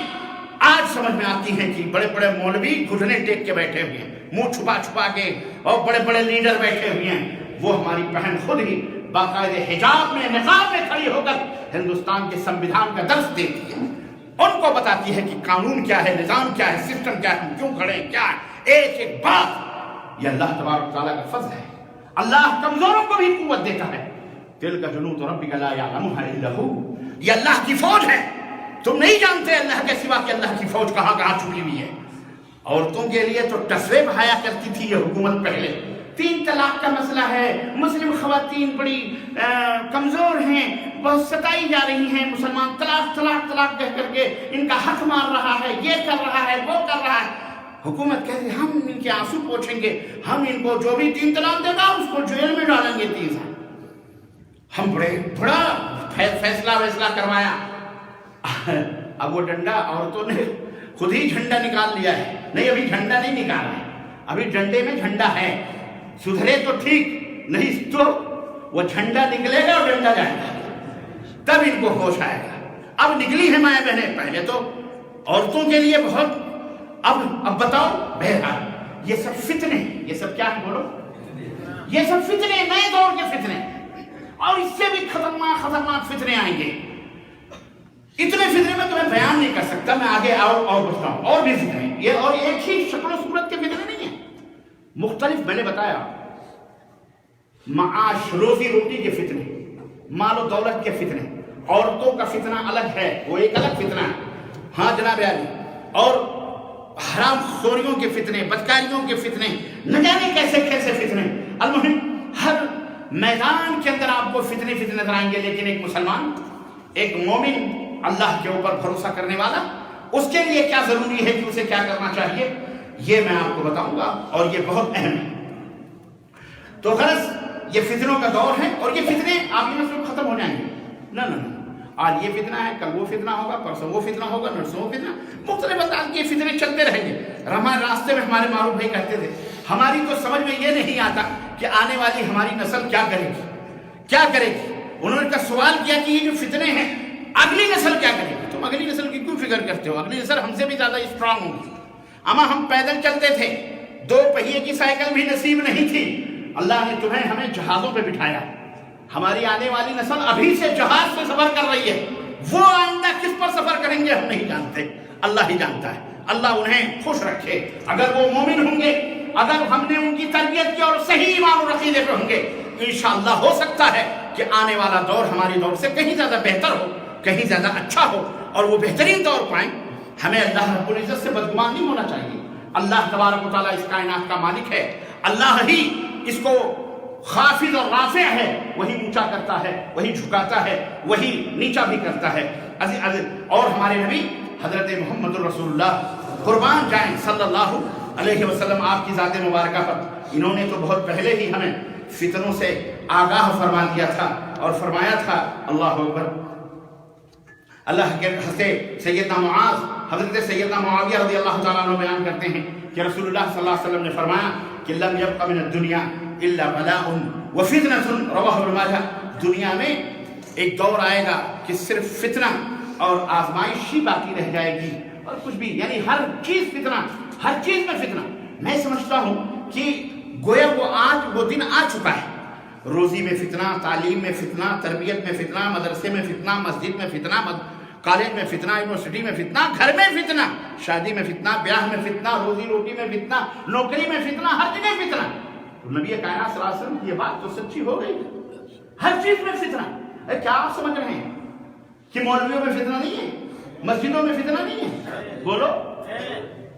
آج سمجھ میں آتی ہیں کہ بڑے بڑے مولوی گھٹنے ٹیک کے بیٹھے ہوئے ہیں، منہ چھپا کے، اور بڑے بڑے لیڈر بیٹھے ہوئے ہیں. وہ ہماری بہن خود ہی باقاعدہ حجاب میں، نقاب میں کھڑی ہو کر ہندوستان کے سنویدھان کا درس دیتی ہے. ان کو بتاتی ہے کہ قانون کیا ہے، نظام کیا ہے، سسٹم کیا ہے، ہم کیوں کھڑے ہیں، کیا ہے. ایک بات، یہ اللہ تبارک و تعالیٰ کا فضل ہے. اللہ کمزوروں کو بھی قوت دیتا ہے. تلک جنود ربک لا یعلمها الا هو. یہ اللہ کی فوج ہے، تم نہیں جانتے اللہ کے سوا کہ اللہ کی فوج کہاں کہاں چھپی ہوئی ہے. عورتوں کے لیے تو ٹسوے بہایا کرتی تھی یہ حکومت پہلے. 3 طلاق کا مسئلہ ہے، مسلم خواتین بڑی کمزور ہیں، بہت ستائی جا رہی ہیں، مسلمان طلاق طلاق طلاق کہہ کر کے ان کا حق مار رہا ہے، یہ کر رہا ہے، وہ کر رہا ہے. حکومت کہتی ہے ہم ان کے آنسو پوچھیں گے، ہم ان کو جو بھی 3 طلاق دے گا اس کو جیل میں ڈالیں گے 3 سال. ہم بڑا فیصلہ کروایا. اب وہ ڈنڈا عورتوں نے خود ہی جھنڈا نکال لیا ہے. نہیں، ابھی جھنڈا نہیں نکالا ہے، ابھی ڈنڈے میں جھنڈا ہے. سدھرے تو ٹھیک، نہیں تو وہ جھنڈا نکلے گا اور ڈنڈا جائے گا، تب ان کو ہوش آئے گا. اب نکلی ہے مائیں بہنیں. پہلے تو عورتوں کے لیے بہت، اب بتاؤ. بہرحال یہ سب فتنے، یہ سب کیا ہے بولو، یہ سب فتنے، نئے دور کے فتنے، اور اس سے بھی خطرناک فتنے آئیں گے. اتنے فتنے میں تمہیں بیان نہیں کر سکتا. میں آگے اور بتاؤں، اور بھی فتنے. یہ اور ایک ہی شکل و صورت کے فتنے نہیں ہیں، مختلف. میں نے بتایا معاش، روزی روٹی کے فتنے، مال و دولت کے فتنے. عورتوں کا فتنہ الگ ہے، وہ ایک الگ فتنہ ہے. ہاں جناب عالی. اور حرام خوریوں کے فتنے، بدکاریوں کے فتنے، نہ جانے کیسے کیسے فتنے. المہم ہر میدان کے اندر آپ کو فتنے نظر آئیں گے. لیکن ایک مسلمان، ایک مومن اللہ کے اوپر بھروسہ کرنے والا، اس کے لیے کیا ضروری ہے کہ اسے کیا کرنا چاہیے، یہ میں آپ کو بتاؤں گا، اور یہ بہت اہم ہے۔ تو غرض یہ فتنوں کا دور ہے، اور یہ فتنے آپ یہ نہ ختم ہو جائیں گے، نہ آج یہ فتنہ ہے، کل وہ فتنہ ہوگا، پرسوں وہ فتنہ ہوگا، نرسوں وہ فتنہ، مختلف انداز کے فتنے چلتے رہیں گے۔ ہمارے راستے میں ہمارے معروف بھائی کہتے تھے، ہماری تو سمجھ میں یہ نہیں آتا کہ آنے والی ہماری نسل کیا کرے گی، کیا کرے گی۔ انہوں نے سوال کیا کہ یہ جو فتنے ہیں اگلی نسل کیا کرے گی؟ تم اگلی نسل کی کیوں فکر کرتے ہو؟ اگلی نسل ہم سے بھی زیادہ اسٹرانگ ہوگی۔ اما ہم پیدل چلتے تھے، 2 پہیے کی سائیکل بھی نصیب نہیں تھی، اللہ نے تمہیں ہمیں جہازوں پہ بٹھایا۔ ہماری آنے والی نسل ابھی سے جہاز سے سفر کر رہی ہے، وہ آئندہ کس پر سفر کریں گے ہم نہیں جانتے، اللہ ہی جانتا ہے۔ اللہ انہیں خوش رکھے، اگر وہ مومن ہوں گے، اگر ہم نے ان کی تربیت کی اور صحیح ایمان و عقیدے پہ ہوں گے، انشاءاللہ ہو سکتا ہے کہ آنے والا دور ہماری دور سے کہیں زیادہ بہتر ہو، کہیں زیادہ اچھا ہو، اور وہ بہترین دور پائیں۔ ہمیں اللہ رب العزت سے بدگمان نہیں ہونا چاہیے۔ اللہ تبارک و تعالیٰ اس کائنات کا مالک ہے، اللہ ہی اس کو خافض اور رافع ہے، وہی اونچا کرتا ہے، وہی جھکاتا ہے، وہی نیچا بھی کرتا ہے۔ اور ہمارے نبی حضرت محمد الرسول اللہ قربان جائیں صلی اللہ علیہ وسلم آپ کی ذات مبارکہ پر، انہوں نے تو بہت پہلے ہی ہمیں فتنوں سے آگاہ فرما دیا تھا اور فرمایا تھا، اللہ اکبر۔ اللہ کے ہستے سیدنا معاذ، حضرت سیدنا معاویہ رضی اللہ تعالیٰ عنہ بیان کرتے ہیں کہ رسول اللہ صلی اللہ علیہ وسلم نے فرمایا کہ لم یبق من الدنیا الا بلاء وفتنة، رواہ ابن ماجہ۔ دنیا میں ایک دور آئے گا کہ صرف فتنہ اور آزمائش ہی باقی رہ جائے گی، اور کچھ بھی، یعنی ہر چیز فتنہ، ہر چیز میں فتنہ۔ میں سمجھتا ہوں کہ گویا وہ دن آ چکا ہے۔ روزی میں فتنہ، تعلیم میں فتنہ، تربیت میں فتنہ، مدرسے میں فتنہ، مسجد میں فتنہ، کالج میں فتنہ، یونیورسٹی میں فتنہ، گھر میں فتنہ، شادی میں فتنہ، بیاہ میں فتنہ، روزی روٹی میں فتنہ، نوکری میں فتنہ، ہر جگہ فتنہ۔ نبی کائنات صلی اللہ علیہ وسلم کی یہ بات تو سچی ہو گئی، ہر چیز میں فتنہ۔ کیا آپ سمجھ رہے ہیں کہ مولویوں میں فتنہ نہیں ہے، مسجدوں میں فتنہ نہیں ہے؟ بولو،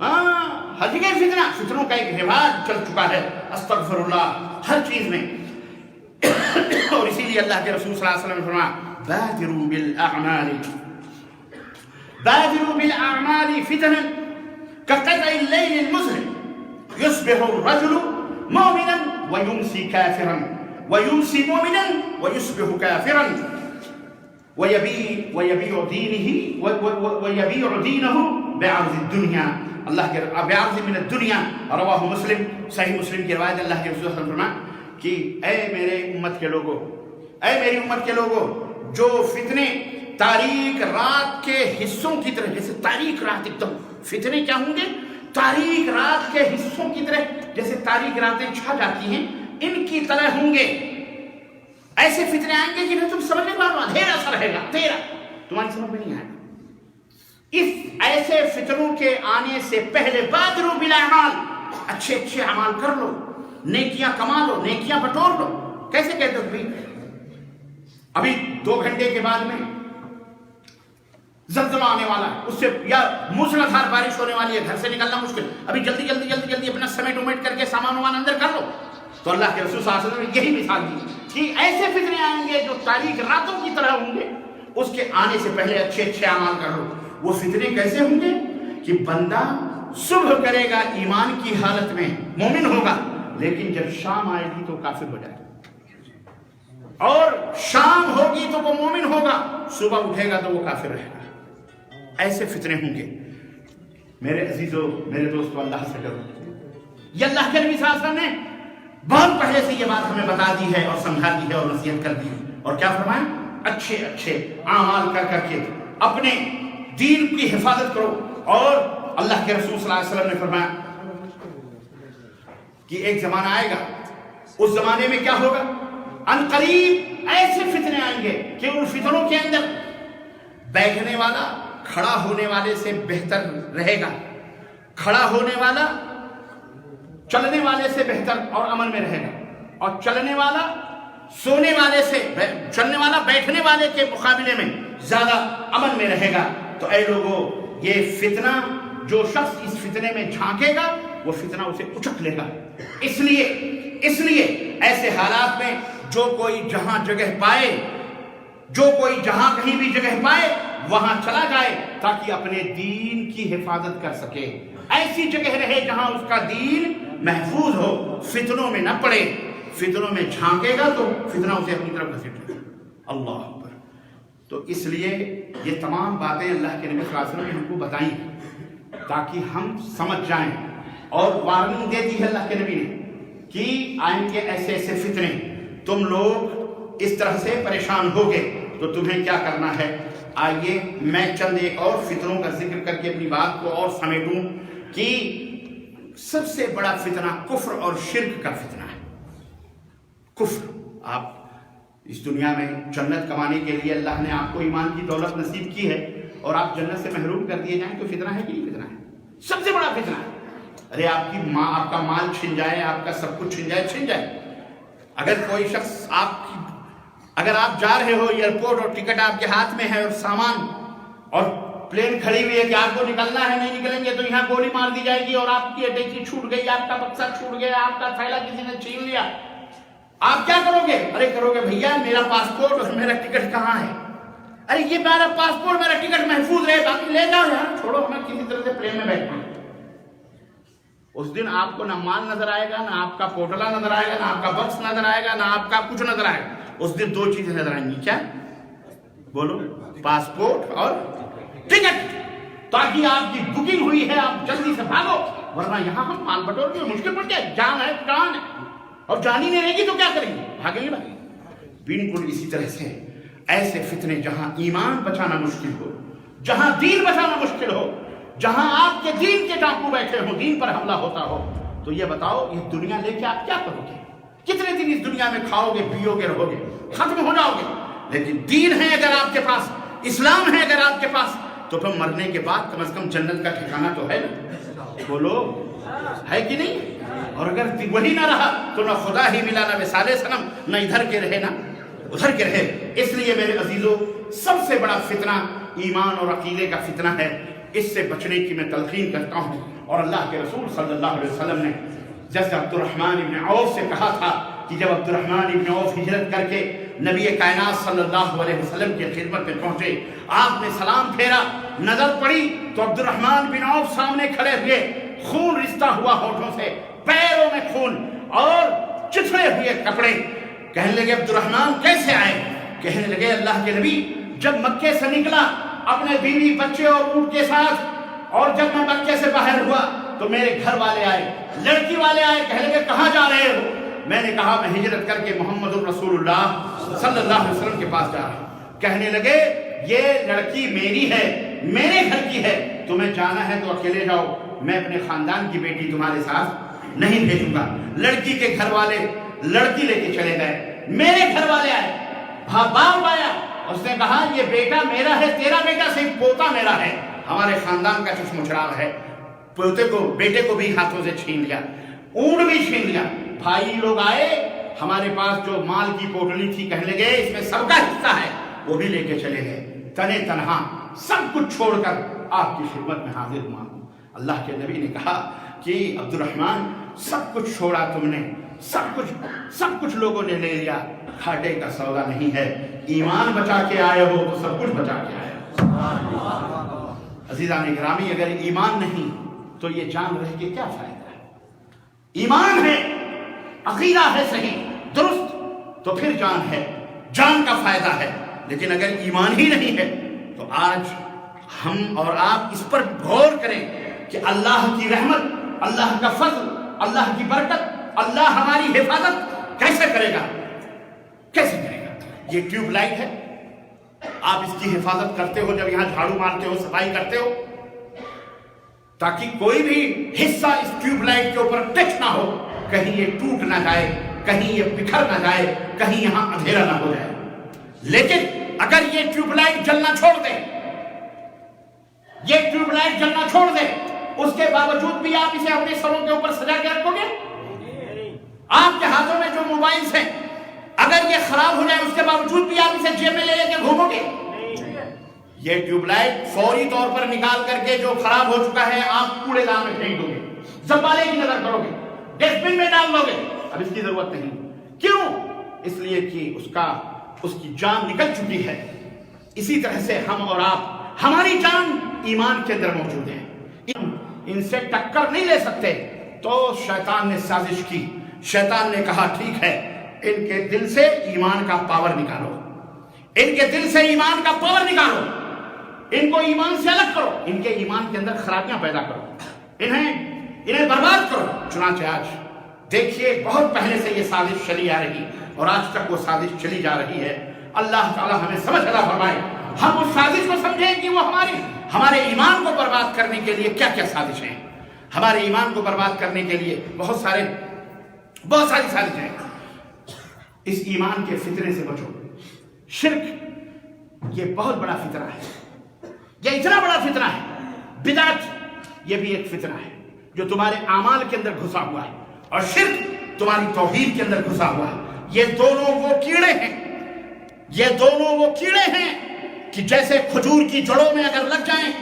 ہاں، ہر جگہ فتنہ، فتنوں کا ایک رواج چل چکا ہے، استغفر اللہ، ہر چیز میں۔ اور اسی لیے اللہ کے رسول صلی اللہ علیہ وسلم نے فرمایا بادروا بالاعمال، بادروا بالاعمال فتنا كقطع الليل المظلم يصبح الرجل مؤمنا ويمسي كافرا ويمسي مؤمنا ويصبح كافرا ويبيع دينه بعرض الدنيا، اللہ کے بعرض من الدنیا، رواہ مسلم، صحیح مسلم کی روایت۔ اللہ کے رسول صلی اللہ علیہ وسلم فرمایا کہ اے میرے امت کے لوگوں، اے میری امت کے لوگوں، جو فتنے تاریک رات کے حصوں کی طرح، جیسے تاریک رات ایک دم، فتنے کیا ہوں گے؟ تاریک رات کے حصوں کی طرح، جیسے تاریک راتیں چھا جاتی ہیں، ان کی طرح ہوں گے۔ ایسے فتنے آئیں گے جنہیں تم سمجھ نہیں پاؤ، اندھیرا سا رہے گا، اندھیرا تمہاری سمجھ میں نہیں آئے گا۔ اس ایسے فتنوں کے آنے سے پہلے بادروا بالاعمال، اچھے اچھے اعمال کر لو، نیکیاں کما لو، نیکیاں بٹور لو۔ کیسے کہتے ہو بھی ابھی 2 گھنٹے کے بعد میں زلزلہ آنے والا ہے، اس سے یا موسلا دھار بارش ہونے والی ہے، گھر سے نکلنا مشکل، ابھی جلدی جلدی جلدی جلدی اپنا سمیٹ امیٹ کر کے سامان وامان اندر کر لو۔ تو اللہ کے رسول صلی اللہ علیہ وسلم نے یہی مثال دی کہ ایسے فتنے آئیں گے جو تاریک راتوں کی طرح ہوں گے، اس کے آنے سے پہلے اچھے اچھے اعمال کر لو۔ وہ فتنے کیسے ہوں گے کہ بندہ صبح کرے گا ایمان کی حالت میں، مومن ہوگا، لیکن جب شام آئے گی تو کافر ہو جائے گا، اور شام ہوگی تو وہ مومن ہوگا، صبح اٹھے گا تو وہ کافر رہے گا۔ ایسے فتنے ہوں گے۔ میرے عزیزو، میرے دوستو، اللہ سے ڈرو۔ یہ اللہ کے نبی صلی اللہ علیہ وسلم نے بہت پہلے سے یہ بات ہمیں بتا دی ہے اور سمجھا دی ہے اور نصیحت کر دی ہے، اور کیا فرمایا؟ اچھے اچھے اعمال کر کر کے اپنے دین کی حفاظت کرو۔ اور اللہ کے رسول صلی اللہ علیہ وسلم نے فرمایا کہ ایک زمانہ آئے گا، اس زمانے میں کیا ہوگا؟ ان قریب ایسے فتنے آئیں گے کہ ان فتنوں کے اندر بیٹھنے والا کھڑا ہونے والے سے بہتر رہے گا، کھڑا ہونے والا چلنے والے سے بہتر اور امن میں رہے گا، اور چلنے والا سونے والے سے، چلنے والا بیٹھنے والے کے مقابلے میں زیادہ امن میں رہے گا۔ تو اے لوگوں، یہ فتنہ، جو شخص اس فتنے میں جھانکے گا وہ فتنہ اسے اچک لے گا۔ اس لیے ایسے حالات میں جو کوئی جہاں جگہ پائے، جو کوئی جہاں کہیں بھی جگہ پائے، وہاں چلا جائے تاکہ اپنے دین کی حفاظت کر سکے، ایسی جگہ رہے جہاں اس کا دین محفوظ ہو، فتنوں میں نہ پڑے، فتنوں میں جھانکے گا تو فتنہ اسے اپنی طرف گھسیٹ لے گا۔ اللہ اکبر۔ تو اس لیے یہ تمام باتیں اللہ کے نبی صلی اللہ علیہ وسلم نے ہم کو بتائیں تاکہ ہم سمجھ جائیں، اور وارننگ دے دی ہے اللہ کے نبی نے کہ آئیں گے ایسے ایسے فتنے، تم لوگ اس طرح سے پریشان ہوگے تو تمہیں کیا کرنا ہے۔ آئیے میں چند ایک اور فتنوں کا ذکر کر کے اپنی بات کو اور سمیٹوں کہ سب سے بڑا فتنہ کفر اور شرک کا فتنہ ہے۔ کفر، آپ اس دنیا میں جنت کمانے کے لیے اللہ نے آپ کو ایمان کی دولت نصیب کی ہے اور آپ جنت سے محروم کر دیے جائیں تو فتنہ ہے کہ نہیں فتنہ ہے؟ سب سے بڑا فتنہ ہے۔ ارے آپ کا مال چھن جائے، آپ کا سب کچھ چھن جائے۔ اگر کوئی شخص اگر آپ جا رہے ہو ایئرپورٹ اور ٹکٹ آپ کے ہاتھ میں ہے اور سامان اور پلین کھڑی ہوئی ہے کہ آپ کو نکلنا ہے، نہیں نکلیں گے تو یہاں گولی مار دی جائے گی اور آپ کی اٹیچی چھوٹ گئی، آپ کا بکسا چھوٹ گیا، آپ کا تھیلا کسی نے چھین لیا، آپ کیا کرو گے؟ ارے کرو گے بھیا میرا پاسپورٹ اور میرا ٹکٹ کہاں ہے؟ ارے یہ میرا پاسپورٹ میرا ٹکٹ محفوظ رہے، باقی لے جاؤ یار، چھوڑو ہمیں کسی طرح سے پلین میں بیٹھنا۔ اس دن آپ کو نہ مال نظر آئے گا، نہ آپ کا پوٹلا نظر آئے گا، نہ آپ کا بکس نظر آئے گا، نہ آپ کا کچھ نظر آئے گا۔ اس دن دو چیزیں نظر آئیں گی، کیا بولو؟ پاسپورٹ اور ٹکٹ، تاکہ آپ کی بکنگ ہوئی ہے، آپ جلدی سے بھاگو، ورنہ یہاں ہم مال بٹور کے مشکل پڑ جائے، جان ہے جان ہے، اور جان ہی نہیں رہے گی تو کیا کریں گے؟ بھاگیں گے۔ بالکل اسی طرح سے ایسے فتنے جہاں ایمان بچانا مشکل ہو، جہاں دین بچانا مشکل ہو، جہاں آپ کے دین کے ڈاکو بیٹھے ہوں، دین پر حملہ ہوتا ہو، تو یہ بتاؤ یہ دنیا لے کے آپ کیا کرو گے؟ کتنے دن اس دنیا میں کھاؤ گے، پیو گے، رہو گے، ختم ہو جاؤ گے۔ لیکن دین ہے اگر آپ کے پاس، اسلام ہے اگر آپ کے پاس، تو پھر مرنے کے بعد کم از کم جنت کا ٹھکانہ تو ہے نا؟ بولو ہے کہ نہیں؟ اور اگر وہی نہ رہا تو نہ خدا ہی ملا، نہ مثال صنم، نہ ادھر کے رہے نہ ادھر کے رہے۔ اس لیے میرے عزیزو سب سے بڑا فتنہ ایمان اور عقیدے کا فتنہ ہے، اس سے بچنے کی میں تلقین کرتا ہوں۔ اور اللہ کے رسول صلی اللہ علیہ وسلم نے جیسے عبد الرحمن ابن عوف سے کہا تھا کہ جب عبد الرحمن ابن عوف ہجرت کر کے نبی کائنات صلی اللہ علیہ وسلم کی خدمت میں پہنچے، آپ نے سلام پھیرا، نظر پڑی تو عبد الرحمن بن عوف سامنے کھڑے ہوئے، خون رستا ہوا ہونٹوں سے، پیروں میں خون اور چتھڑے ہوئے کپڑے۔ کہنے لگے عبد الرحمن کیسے آئے؟ کہنے لگے اللہ کے نبی جب مکے سے نکلا اپنے بیوی بچے اور اونٹ کے ساتھ، اور جب میں مکے سے باہر ہوا تو میرے گھر والے آئے، لڑکی والے آئے، کہنے لگے کہاں جا رہے ہو؟ میں نے کہا میں ہجرت کر کے محمد رسول اللہ صلی اللہ علیہ وسلم کے پاس جا رہا ہوں۔ کہنے لگے یہ لڑکی میری ہے، میرے گھر کی ہے، تمہیں جانا ہے تو اکیلے جاؤ، میں اپنے خاندان کی بیٹی تمہارے ساتھ نہیں بھیجوں گا۔ لڑکی کے گھر والے لڑکی لے کے چلے گئے، میرے گھر والے آئے، باپ آیا، اس نے کہا یہ بیٹا میرا ہے، تیرا بیٹا صرف پوتا میرا ہے، ہمارے خاندان کا چشم و چراغ ہے۔ پوتے کو بیٹے کو بھی ہاتھوں سے چھین لیا، اونٹ بھی چھین لیا۔ بھائی لوگ آئے، ہمارے پاس جو مال کی پوٹلی تھی، کہنے لگے اس میں سب کا حصہ ہے، وہ بھی لے کے چلے گئے۔ تنے تنہا سب کچھ چھوڑ کر آپ کی خدمت میں حاضر ہوا ہوں۔ اللہ کے نبی نے کہا کہ عبد الرحمن سب کچھ چھوڑا تم نے، سب کچھ لوگوں نے لے لیا، کھاٹے کا سودا نہیں ہے، ایمان بچا کے آئے ہو تو سب کچھ بچا کے آئے ہو۔ عزیزان گرامی اگر ایمان نہیں تو یہ جان رہ کے کیا فائدہ ہے؟ ایمان ہے، عقیدہ ہے صحیح درست تو پھر جان ہے، جان کا فائدہ ہے۔ لیکن اگر ایمان ہی نہیں ہے تو آج ہم اور آپ اس پر غور کریں کہ اللہ کی رحمت، اللہ کا فضل، اللہ کی برکت، اللہ ہماری حفاظت کیسے کرے گا؟ کیسے کرے گا؟ یہ ٹیوب لائٹ ہے، آپ اس کی حفاظت کرتے ہو جب یہاں جھاڑو مارتے ہو، صفائی کرتے ہو، تاکہ کوئی بھی حصہ اس ٹیوب لائٹ کے اوپر ٹچ نہ ہو، کہیں یہ ٹوٹ نہ جائے، کہیں یہ بکھر نہ جائے، کہیں یہاں اندھیرا نہ ہو جائے۔ لیکن اگر یہ ٹیوب لائٹ جلنا چھوڑ دے، یہ ٹیوب لائٹ جلنا چھوڑ دے، اس کے باوجود بھی آپ اسے اپنے سروں کے اوپر سجا کے رکھو گے؟ آپ کے ہاتھوں میں جو موبائلز ہیں اگر یہ خراب ہو جائے اس کے باوجود بھی آپ اسے جیب میں لے کے گھومو گے؟ یہ ٹیوب لائٹ فوری طور پر نکال کر کے جو خراب ہو چکا ہے آپ کوڑے دان میں پھینک دو گے، زبالے کی نظر کرو گے، ڈسٹ بن میں ڈال دو گے، اب اس کی ضرورت نہیں۔ کیوں؟ اس لیے کہ اس کی جان نکل چکی ہے۔ اسی طرح سے ہم اور آپ، ہماری جان ایمان کے اندر موجود ہے، ان سے ٹکر نہیں لے سکتے۔ تو شیطان نے سازش کی، شیطان نے کہا ٹھیک ہے، ان کے دل سے ایمان کا پاور نکالو، ان کے دل سے ایمان کا پاور نکالو، ان کو ایمان سے الگ کرو، ان کے ایمان کے اندر خرابیاں پیدا کرو، انہیں برباد کرو۔ چنانچہ آج دیکھیے بہت پہلے سے یہ سازش چلی آ رہی اور آج تک وہ سازش چلی جا رہی ہے۔ اللہ تعالی ہمیں سمجھ عطا فرمائے، ہم اس سازش کو سمجھیں کہ وہ ہمارے ایمان کو برباد کرنے کے لیے کیا کیا سازشیں ہیں۔ ہمارے ایمان کو برباد کرنے کے لیے بہت ساری سازشیں ہیں۔ اس ایمان کے فتنے سے بچو۔ شرک یہ بہت بڑا فتنہ ہے، یہ اتنا بڑا فتنہ ہے۔ بدعت یہ بھی ایک فتنہ ہے جو تمہارے اعمال کے اندر گھسا ہوا ہے، اور شرک تمہاری توحید کے اندر گھسا ہوا ہے۔ یہ دونوں وہ کیڑے ہیں، یہ دونوں وہ کیڑے ہیں کہ جیسے کھجور کی جڑوں میں اگر لگ جائیں،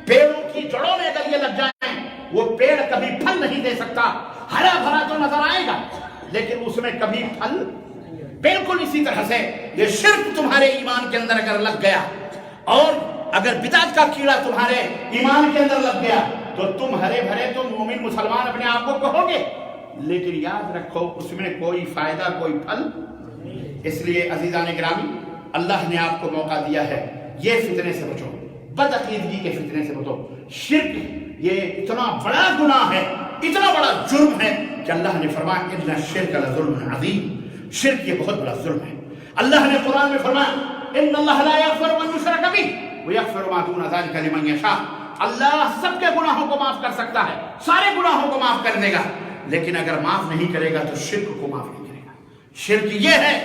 پیڑوں کی جڑوں میں اگر یہ لگ جائیں، وہ پیڑ کبھی پھل نہیں دے سکتا، ہرا بھرا تو نظر آئے گا لیکن اس میں کبھی پھل۔ بالکل اسی طرح سے یہ شرک تمہارے ایمان کے اندر اگر لگ گیا، اور اگر بدعت کا کیڑا تمہارے ایمان کے اندر لگ گیا، تو تم ہرے بھرے تو مومن مسلمان اپنے آپ کو کہو گے، لیکن یاد رکھو اس میں کوئی فائدہ، کوئی پھل۔ اس لیے عزیزان گرامی، اللہ نے آپ کو موقع دیا ہے، یہ فتنے سے بچو، بدعقیدگی کے فتنے سے بچو۔ شرک یہ اتنا بڑا گناہ ہے، اتنا بڑا جرم ہے کہ اللہ نے فرمایا ان الشرک لظلم عظیم، شرک یہ بہت بڑا ظلم ہے۔ اللہ نے قرآن میں فرمایا ان اللہ لا یغفر ان یشرک بہ ویغفر ما دون ذلک لمن یشاء، اللہ سب کے گناہوں کو معاف کر سکتا ہے، سارے گناہوں کو معاف کر دے گا، لیکن اگر معاف نہیں کرے گا تو شرک کو معاف نہیں کرے گا۔ شرک یہ ہے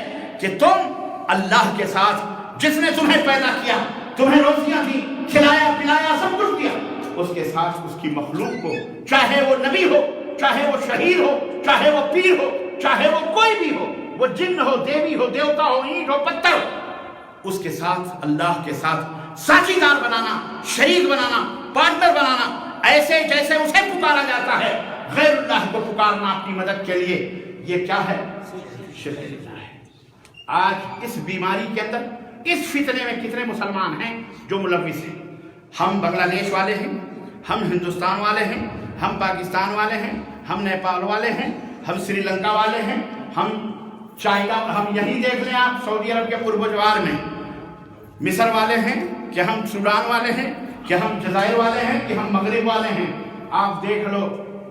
کہ تم اللہ کے ساتھ، جس نے تمہیں پیدا کیا، تمہیں روزیاں دی، کھلایا پلایا، سب کچھ دیا، اس کے ساتھ اس کی مخلوق کو، چاہے وہ نبی ہو، چاہے وہ شہید ہو، چاہے وہ پیر ہو، چاہے وہ کوئی بھی ہو، وہ جن ہو، دیوی ہو، دیوتا ہو، اینٹ ہو، پتھر ہو، اس کے ساتھ، اللہ کے ساتھ ساچی دار بنانا، شریک بنانا، پارٹنر بنانا، ایسے جیسے اسے پکارا جاتا ہے، غیر اللہ کو پکارنا اپنی مدد کے لیے، یہ کیا ہے؟ شرک ہے۔ آج اس بیماری کے اندر، اس فتنے میں کتنے مسلمان ہیں جو ملوث ہیں؟ ہم بنگلہ دیش والے ہیں، ہم ہندوستان والے ہیں، ہم پاکستان والے ہیں، ہم نیپال والے ہیں، ہم سری لنکا والے ہیں، ہم چائنا، ہم یہی دیکھ لیں آپ سعودی عرب کے قرب و جوار میں، مصر والے ہیں کہ ہم سوڈان والے ہیں کہ ہم جزائر والے ہیں کہ ہم مغرب والے ہیں، آپ دیکھ لو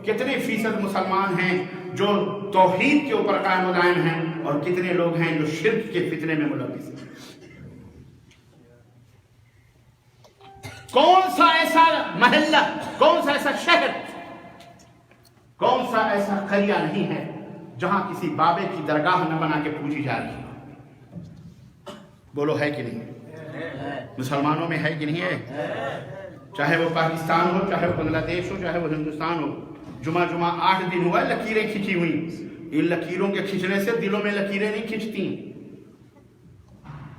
کتنے فیصد مسلمان ہیں جو توحید کے اوپر قائم و دائم ہیں، اور کتنے لوگ ہیں جو شرک کے فتنے میں ملوث ہیں۔ کون سا ایسا محلہ، کون سا ایسا شہر، کون سا ایسا قریہ نہیں ہے جہاں کسی بابے کی درگاہ نہ بنا کے پوجی جا رہی ہے؟ بولو ہے کہ نہیں؟ مسلمانوں میں ہے کہ نہیں ہے؟ چاہے وہ پاکستان ہو، چاہے وہ بنگلہ دیش ہو، چاہے وہ ہندوستان ہو، جمعہ 8 دن ہوا لکیریں کھینچی ہوئی، ان لکیروں کے کھینچنے سے دلوں میں لکیریں نہیں کھینچتی۔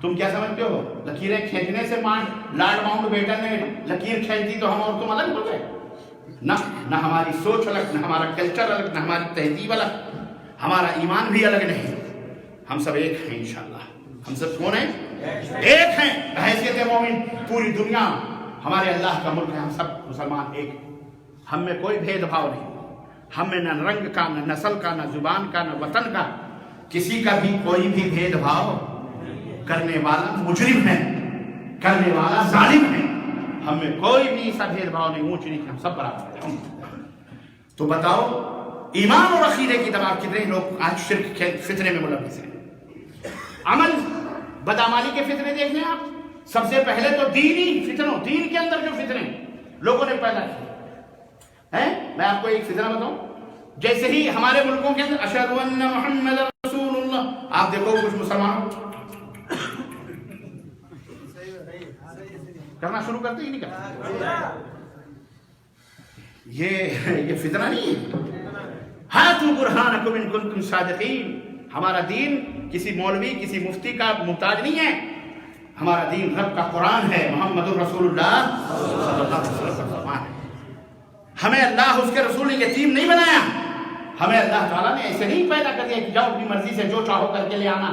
تم کیا سمجھتے ہو لکیریں کھینچنے سے لارڈ ماؤنٹ بیٹن نے لکیر کھینچ دی تو ہم اور تم الگ ہو گئے؟ نہ ہماری سوچ الگ، نہ ہمارا کلچر الگ، نہ ہماری تہذیب الگ، ہمارا ایمان بھی الگ نہیں، ہم سب ایک ہیں انشاءاللہ۔ ہم سب کون ہیں؟ ایک ہیں بحیثیت مومن۔ پوری دنیا ہمارے اللہ کا ملک ہے، ہم سب مسلمان ایک ہیں، ہم میں کوئی بھید بھاؤ نہیں، ہم میں نہ رنگ کا، نہ نسل کا، نہ زبان کا، نہ وطن کا، کسی کا بھی کوئی بھی بھید بھاؤ کرنے والا مجرم ہے، کرنے والا ظالم ہے، ہم میں کوئی بھی ایسا بھید بھاؤ نہیں، اونچ نیچ، ہم سب برابر ہیں۔ تو بتاؤ ایمان اور عقیدے کی دباؤ کتنے لوگ آج شرک کے فتنے میں ملوث ہیں۔ عمل بدعمالی کے فتنے دیکھ لیں آپ، سب سے پہلے تو دینی فتنوں، دین کے اندر جو فتنے لوگوں نے پیدا کیے ہیں، میں آپ کو ایک فتنہ بتاؤں، جیسے ہی ہمارے ملکوں کے اندر اشہد ان محمد رسول اللہ، آپ دیکھو کچھ مسلمانوں کرنا شروع کرتے ہی نہیں کرتے، یہ فتنہ نہیں ہے۔ ہاتھو برہانکم ان کنتم صادقین، ہمارا دین کسی مولوی، کسی مفتی کا محتاج نہیں ہے، ہمارا دین رب کا قرآن ہے، محمد رسول اللہ صلی اللہ علیہ وسلم ہے۔ ہمیں اللہ اس کے رسول نے یتیم نہیں بنایا، ہمیں اللہ تعالیٰ نے ایسے نہیں پیدا کر دیا کہ جاؤ اپنی مرضی سے جو چاہو کر کے لے آنا۔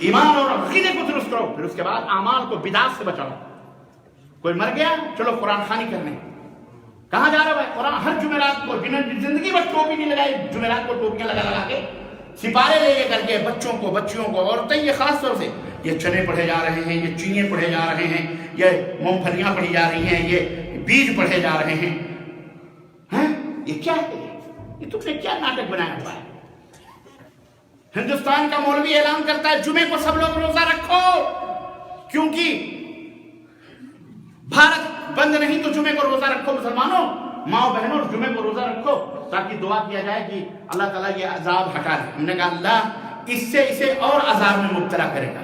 ایمان اور عقیدے کو درست کرو، پھر اس کے بعد اعمال کو بدعت سے بچاؤ۔ کوئی مر گیا، چلو قرآن خوانی کرنے، کہاں جا رہا ہے قرآن؟ ہر جمعرات کو زندگی بھر ٹوپی نہیں لگائی، جمعرات کو ٹوپیاں لگا کے سپارے لے کر کے بچوں کو، بچیوں کو، عورتیں یہ خاص طور سے یہ چنے پڑھے جا رہے ہیں، یہ چینے پڑھے جا رہے ہیں، یہ مونگ پھلیاں پڑھی جا رہی ہیں، یہ بیج پڑھے جا رہے ہیں۔ یہ کیا ہے؟ یہ تم نے کیا ناٹک بنایا ہوا ہے؟ ہندوستان کا مولوی اعلان کرتا ہے جمعے کو سب لوگ روزہ رکھو، کیونکہ بھارت بند نہیں تو جمعے کو روزہ رکھو۔ مسلمانوں، ماؤں بہنوں، جمعے کو روزہ رکھو تاکہ دعا کیا جائے کہ اللہ تعالیٰ یہ عذاب ہٹا دے۔ ہم نے کہا اللہ اس سے اسے اور عذاب میں مبتلا کرے گا۔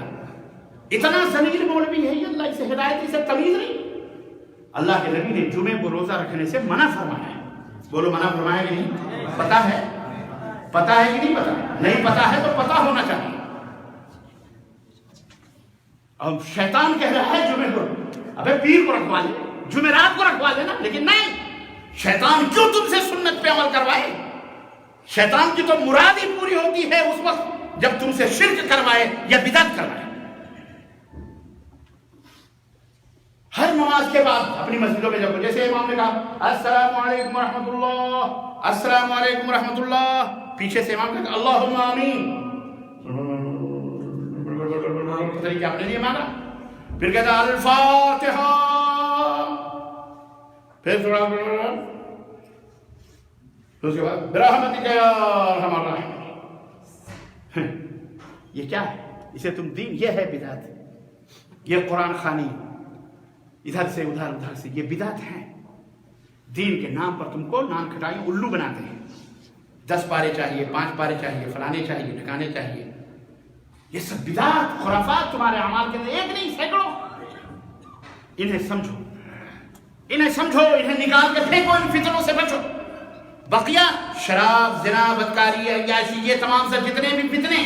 اتنا ذلیل مولوی ہے یہ، اللہ اسے ہدایت، اسے تمیز نہیں۔ اللہ کے نبی نے جمعے کو روزہ رکھنے سے منع فرمایا ہے۔ بولو منع فرمایا کہ نہیں؟ پتا ہے؟ پتا ہے کہ نہیں پتا؟ نہیں پتا ہے تو پتا ہونا چاہیے۔ اب شیطان کہہ رہا ہے جمعے کو، ابے پیر کو رکھوا لے، جمعرات کو رکھوا لینا، لیکن نہیں، شیطان کیوں تم سے سنت پہ عمل کروائے؟ شیطان کی تو مراد ہی پوری ہوتی ہے اس وقت جب تم سے شرک کروائے یا بدعت کروائے۔ ہر نماز کے بعد اپنی مسجدوں میں جب جیسے امام نے کہا السلام علیکم ورحمۃ اللہ، السلام علیکم ورحمۃ اللہ، پیچھے سے امام نے کہا اللہم آمین، طریقہ اپنے لیے مانگا، پھر کہتا الفاتحہ، پھر اس کے بعد برحمتک یا ارحم الراحمین۔ یہ کیا ہے؟ اسے تم دین، یہ ہے بدعت، یہ قرآن خوانی، ادھر سے ادھر، ادھر سے، یہ بدعت ہیں۔ دین کے نام پر تم کو نام کھٹائی الو بناتے ہیں۔ 10 پارے چاہیے، 5 پارے چاہیے، فلانے چاہیے، ٹھکانے چاہیے، یہ سب بدعت، خرافات تمہارے اعمال کے اندر، ایک نہیں سینکڑوں۔ انہیں سمجھو، انہیں سمجھو، انہیں نکال کے پھینکو، ان فتنوں سے بچو۔ بقیہ شراب، زنا، بدکاری، عیاشی، یہ تمام سے جتنے بھی فتنے،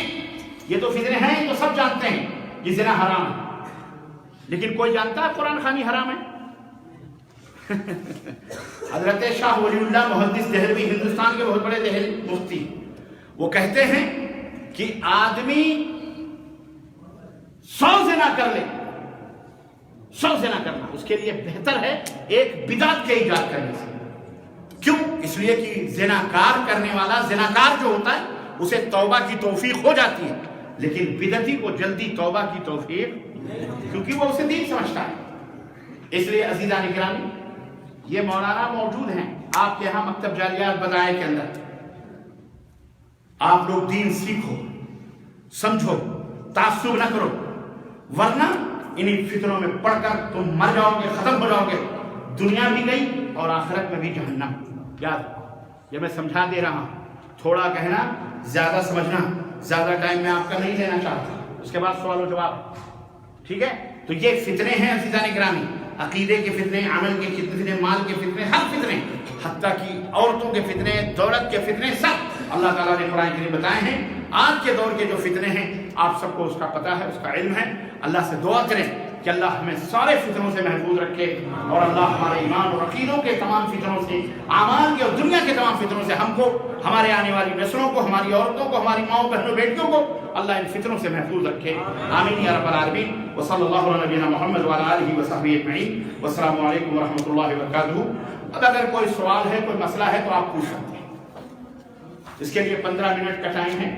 یہ تو فتنے ہیں، تو سب جانتے ہیں یہ زنا حرام ہے، لیکن کوئی جانتا ہے قرآن خوانی حرام ہے؟ حضرت شاہ ولی اللہ محدث دہلوی، ہندوستان کے بہت بڑے دہلوی مفتی، وہ کہتے ہیں کہ آدمی 100 زنا کر لے، 100 زنا کرنا اس کے لیے بہتر ہے ایک بدعت کے ایجاد کرنے سے۔ کیوں؟ اس لیے کہ زناکار کرنے والا، زناکار جو ہوتا ہے اسے توبہ کی توفیق ہو جاتی ہے، لیکن بدعتی کو جلدی توبہ کی توفیق، کیونکہ وہ اسے دین سمجھتا ہے۔ اس لیے عزیزان گرامی، یہ مولانا موجود ہیں آپ کے ہاں مکتب جالیات بدائے کے اندر، آپ لوگ دین سیکھو، سمجھو، تعصب نہ کرو، ورنہ انہی فتنوں میں پڑھ کر تم مر جاؤ گے، ختم ہو جاؤ گے، دنیا بھی گئی اور آخرت میں بھی جہنم۔ یاد، یہ میں سمجھا دے رہا ہوں، تھوڑا کہنا، زیادہ سمجھنا، زیادہ ٹائم میں آپ کا نہیں لینا چاہتا، اس کے بعد سوال و جواب، ٹھیک ہے؟ تو یہ فتنے ہیں عزیزان گرامی، عقیدے کے فتنے، عمل کے فتنے، مال کے فتنے، ہر فتنے، حتیٰ کہ عورتوں کے فتنے، دولت کے فتنے، سب اللہ تعالیٰ نے قرآن کریم بتائے ہیں۔ آج کے دور کے جو فتنے ہیں آپ سب کو اس کا پتہ ہے، اس کا علم ہے۔ اللہ سے دعا کریں کہ اللہ ہمیں سارے فتنوں سے محفوظ رکھے، اور اللہ ہمارے ایمان اور عقیدوں کے تمام فتنوں سے، اعمال کے اور دنیا کے تمام فتنوں سے ہم کو، ہمارے آنے والی نسلوں کو، ہماری عورتوں کو، ہماری ماؤں بہنوں بیٹیوں کو اللہ ان فتنوں سے محفوظ رکھے۔ آمین یا رب العالمین۔ وصلی اللہ علی نبینا محمد وعلی آلہ وصحبہ اجمعین۔ والسلام علیکم ورحمۃ اللہ وبرکاتہ۔ اب اگر کوئی سوال ہے، کوئی مسئلہ ہے تو آپ پوچھ سکتے ہیں، اس کے لیے 15 منٹ کا ٹائم ہے۔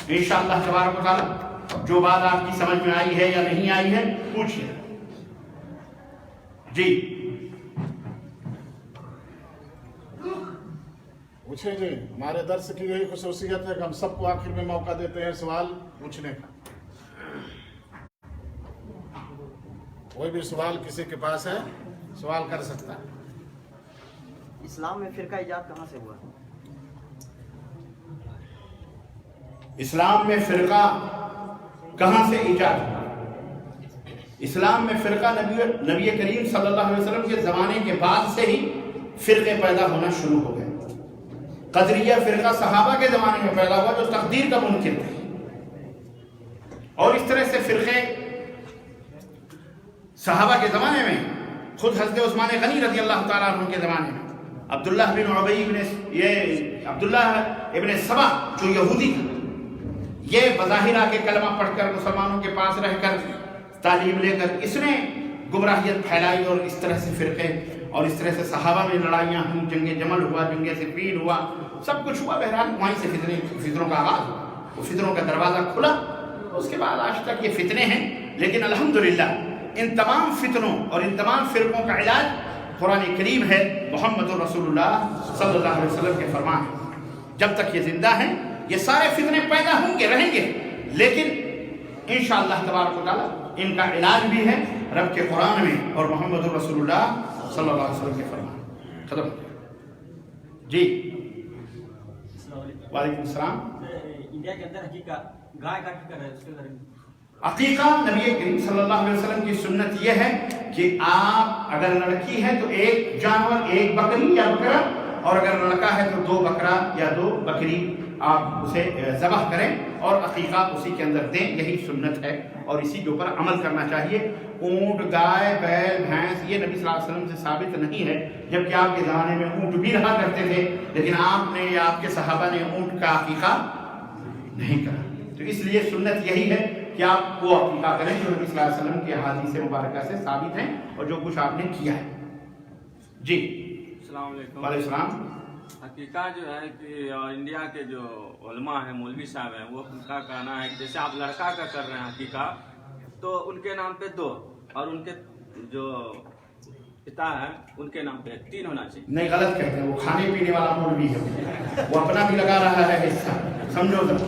انشاءاللہ تبارک و تعالی جو بات آپ کی سمجھ میں آئی ہے یا نہیں آئی ہے پوچھیے۔ جی پوچھیں جی، ہمارے درس کی یہی خصوصیت ہے کہ ہم سب کو آخر میں موقع دیتے ہیں سوال پوچھنے کا۔ کوئی بھی سوال کسی کے پاس ہے سوال کر سکتا ہے۔ اسلام میں فرقہ ایجاد کہاں سے ہوا؟ اسلام میں فرقہ کہاں سے ایجاد ہوا؟ اسلام میں فرقہ نبی کریم صلی اللہ علیہ وسلم کے زمانے کے بعد سے ہی فرقے پیدا ہونا شروع ہو گئے۔ قدریہ فرقہ صحابہ کے زمانے میں پیدا ہوا جو تقدیر کا منکر تھے، اور اس طرح سے فرقے صحابہ کے زمانے میں، خود حضرت عثمان غنی رضی اللہ تعالیٰ عنہ کے زمانے میں عبداللہ بن عبی بن عبداللہ ابن سبا جو یہودی تھا، یہ بظاہر آ کے کلمہ پڑھ کر مسلمانوں کے پاس رہ کر تعلیم لے کر اس نے گمراہیت پھیلائی، اور اس طرح سے فرقے اور اس طرح سے صحابہ میں لڑائیاں ہوئیں، جنگ جمل ہوا، جنگ صفین ہوا، سب کچھ ہوا. بہرحال وہیں سے فتنوں کا آغاز ہوا، وہ فتنوں کا دروازہ کھلا. اس کے بعد آج تک یہ فتنے ہیں. لیکن الحمدللہ ان تمام فتنوں اور ان تمام فرقوں کا علاج قرآن کریم ہے، محمد رسول اللہ صلی اللہ علیہ وسلم کے فرمان ہے. جب تک یہ زندہ ہیں یہ سارے فتنے پیدا ہوں گے، رہیں گے، لیکن انشاءاللہ تبارک و تعالیٰ ان کا علاج بھی ہے رب کے قرآن میں اور محمد رسول اللہ صلی اللہ علیہ وسلم کے فرمان. ختم. جی وعلیکم السلام. انڈیا کے اندر حقیقت گائے کا حقیقت ہے، اس کے بارے میں عقیقہ نبی کریم صلی اللہ علیہ وسلم کی سنت یہ ہے کہ آپ اگر لڑکی ہے تو ایک جانور، ایک بکری یا بکرا، اور اگر لڑکا ہے تو 2 بکرا یا 2 بکری آپ اسے ذبح کریں اور عقیقہ اسی کے اندر دیں. یہی سنت ہے اور اسی کے اوپر عمل کرنا چاہیے. اونٹ، گائے، بیل، بھینس یہ نبی صلی اللہ علیہ وسلم سے ثابت نہیں ہے، جبکہ آپ کے زمانے میں اونٹ بھی رہا کرتے تھے، لیکن آپ نے یا آپ کے صحابہ نے اونٹ کا عقیقہ نہیں کرا. تو اس لیے سنت یہی ہے کہ آپ وہ عقیقہ کریں جو نبی صلی اللہ علیہ وسلم کے احادیث مبارکہ سے ثابت ہیں اور جو کچھ آپ نے کیا ہے. جی السلام علیکم. وعلیکم السلام. حقیقہ جو ہے کہ انڈیا کے جو علماء ہیں، مولوی صاحب ہیں، وہ ان کا کہنا ہے کہ جیسے آپ لڑکا کا کر رہے ہیں حقیقہ، تو ان کے نام پہ 2 اور ان کے جو پتا ہیں ان کے نام پہ 3 ہونا چاہیے. نہیں، غلط کہتے ہیں، وہ کھانے پینے والا مولوی ہے، وہ اپنا بھی لگا رہا ہے حصہ. سمجھو ذرا،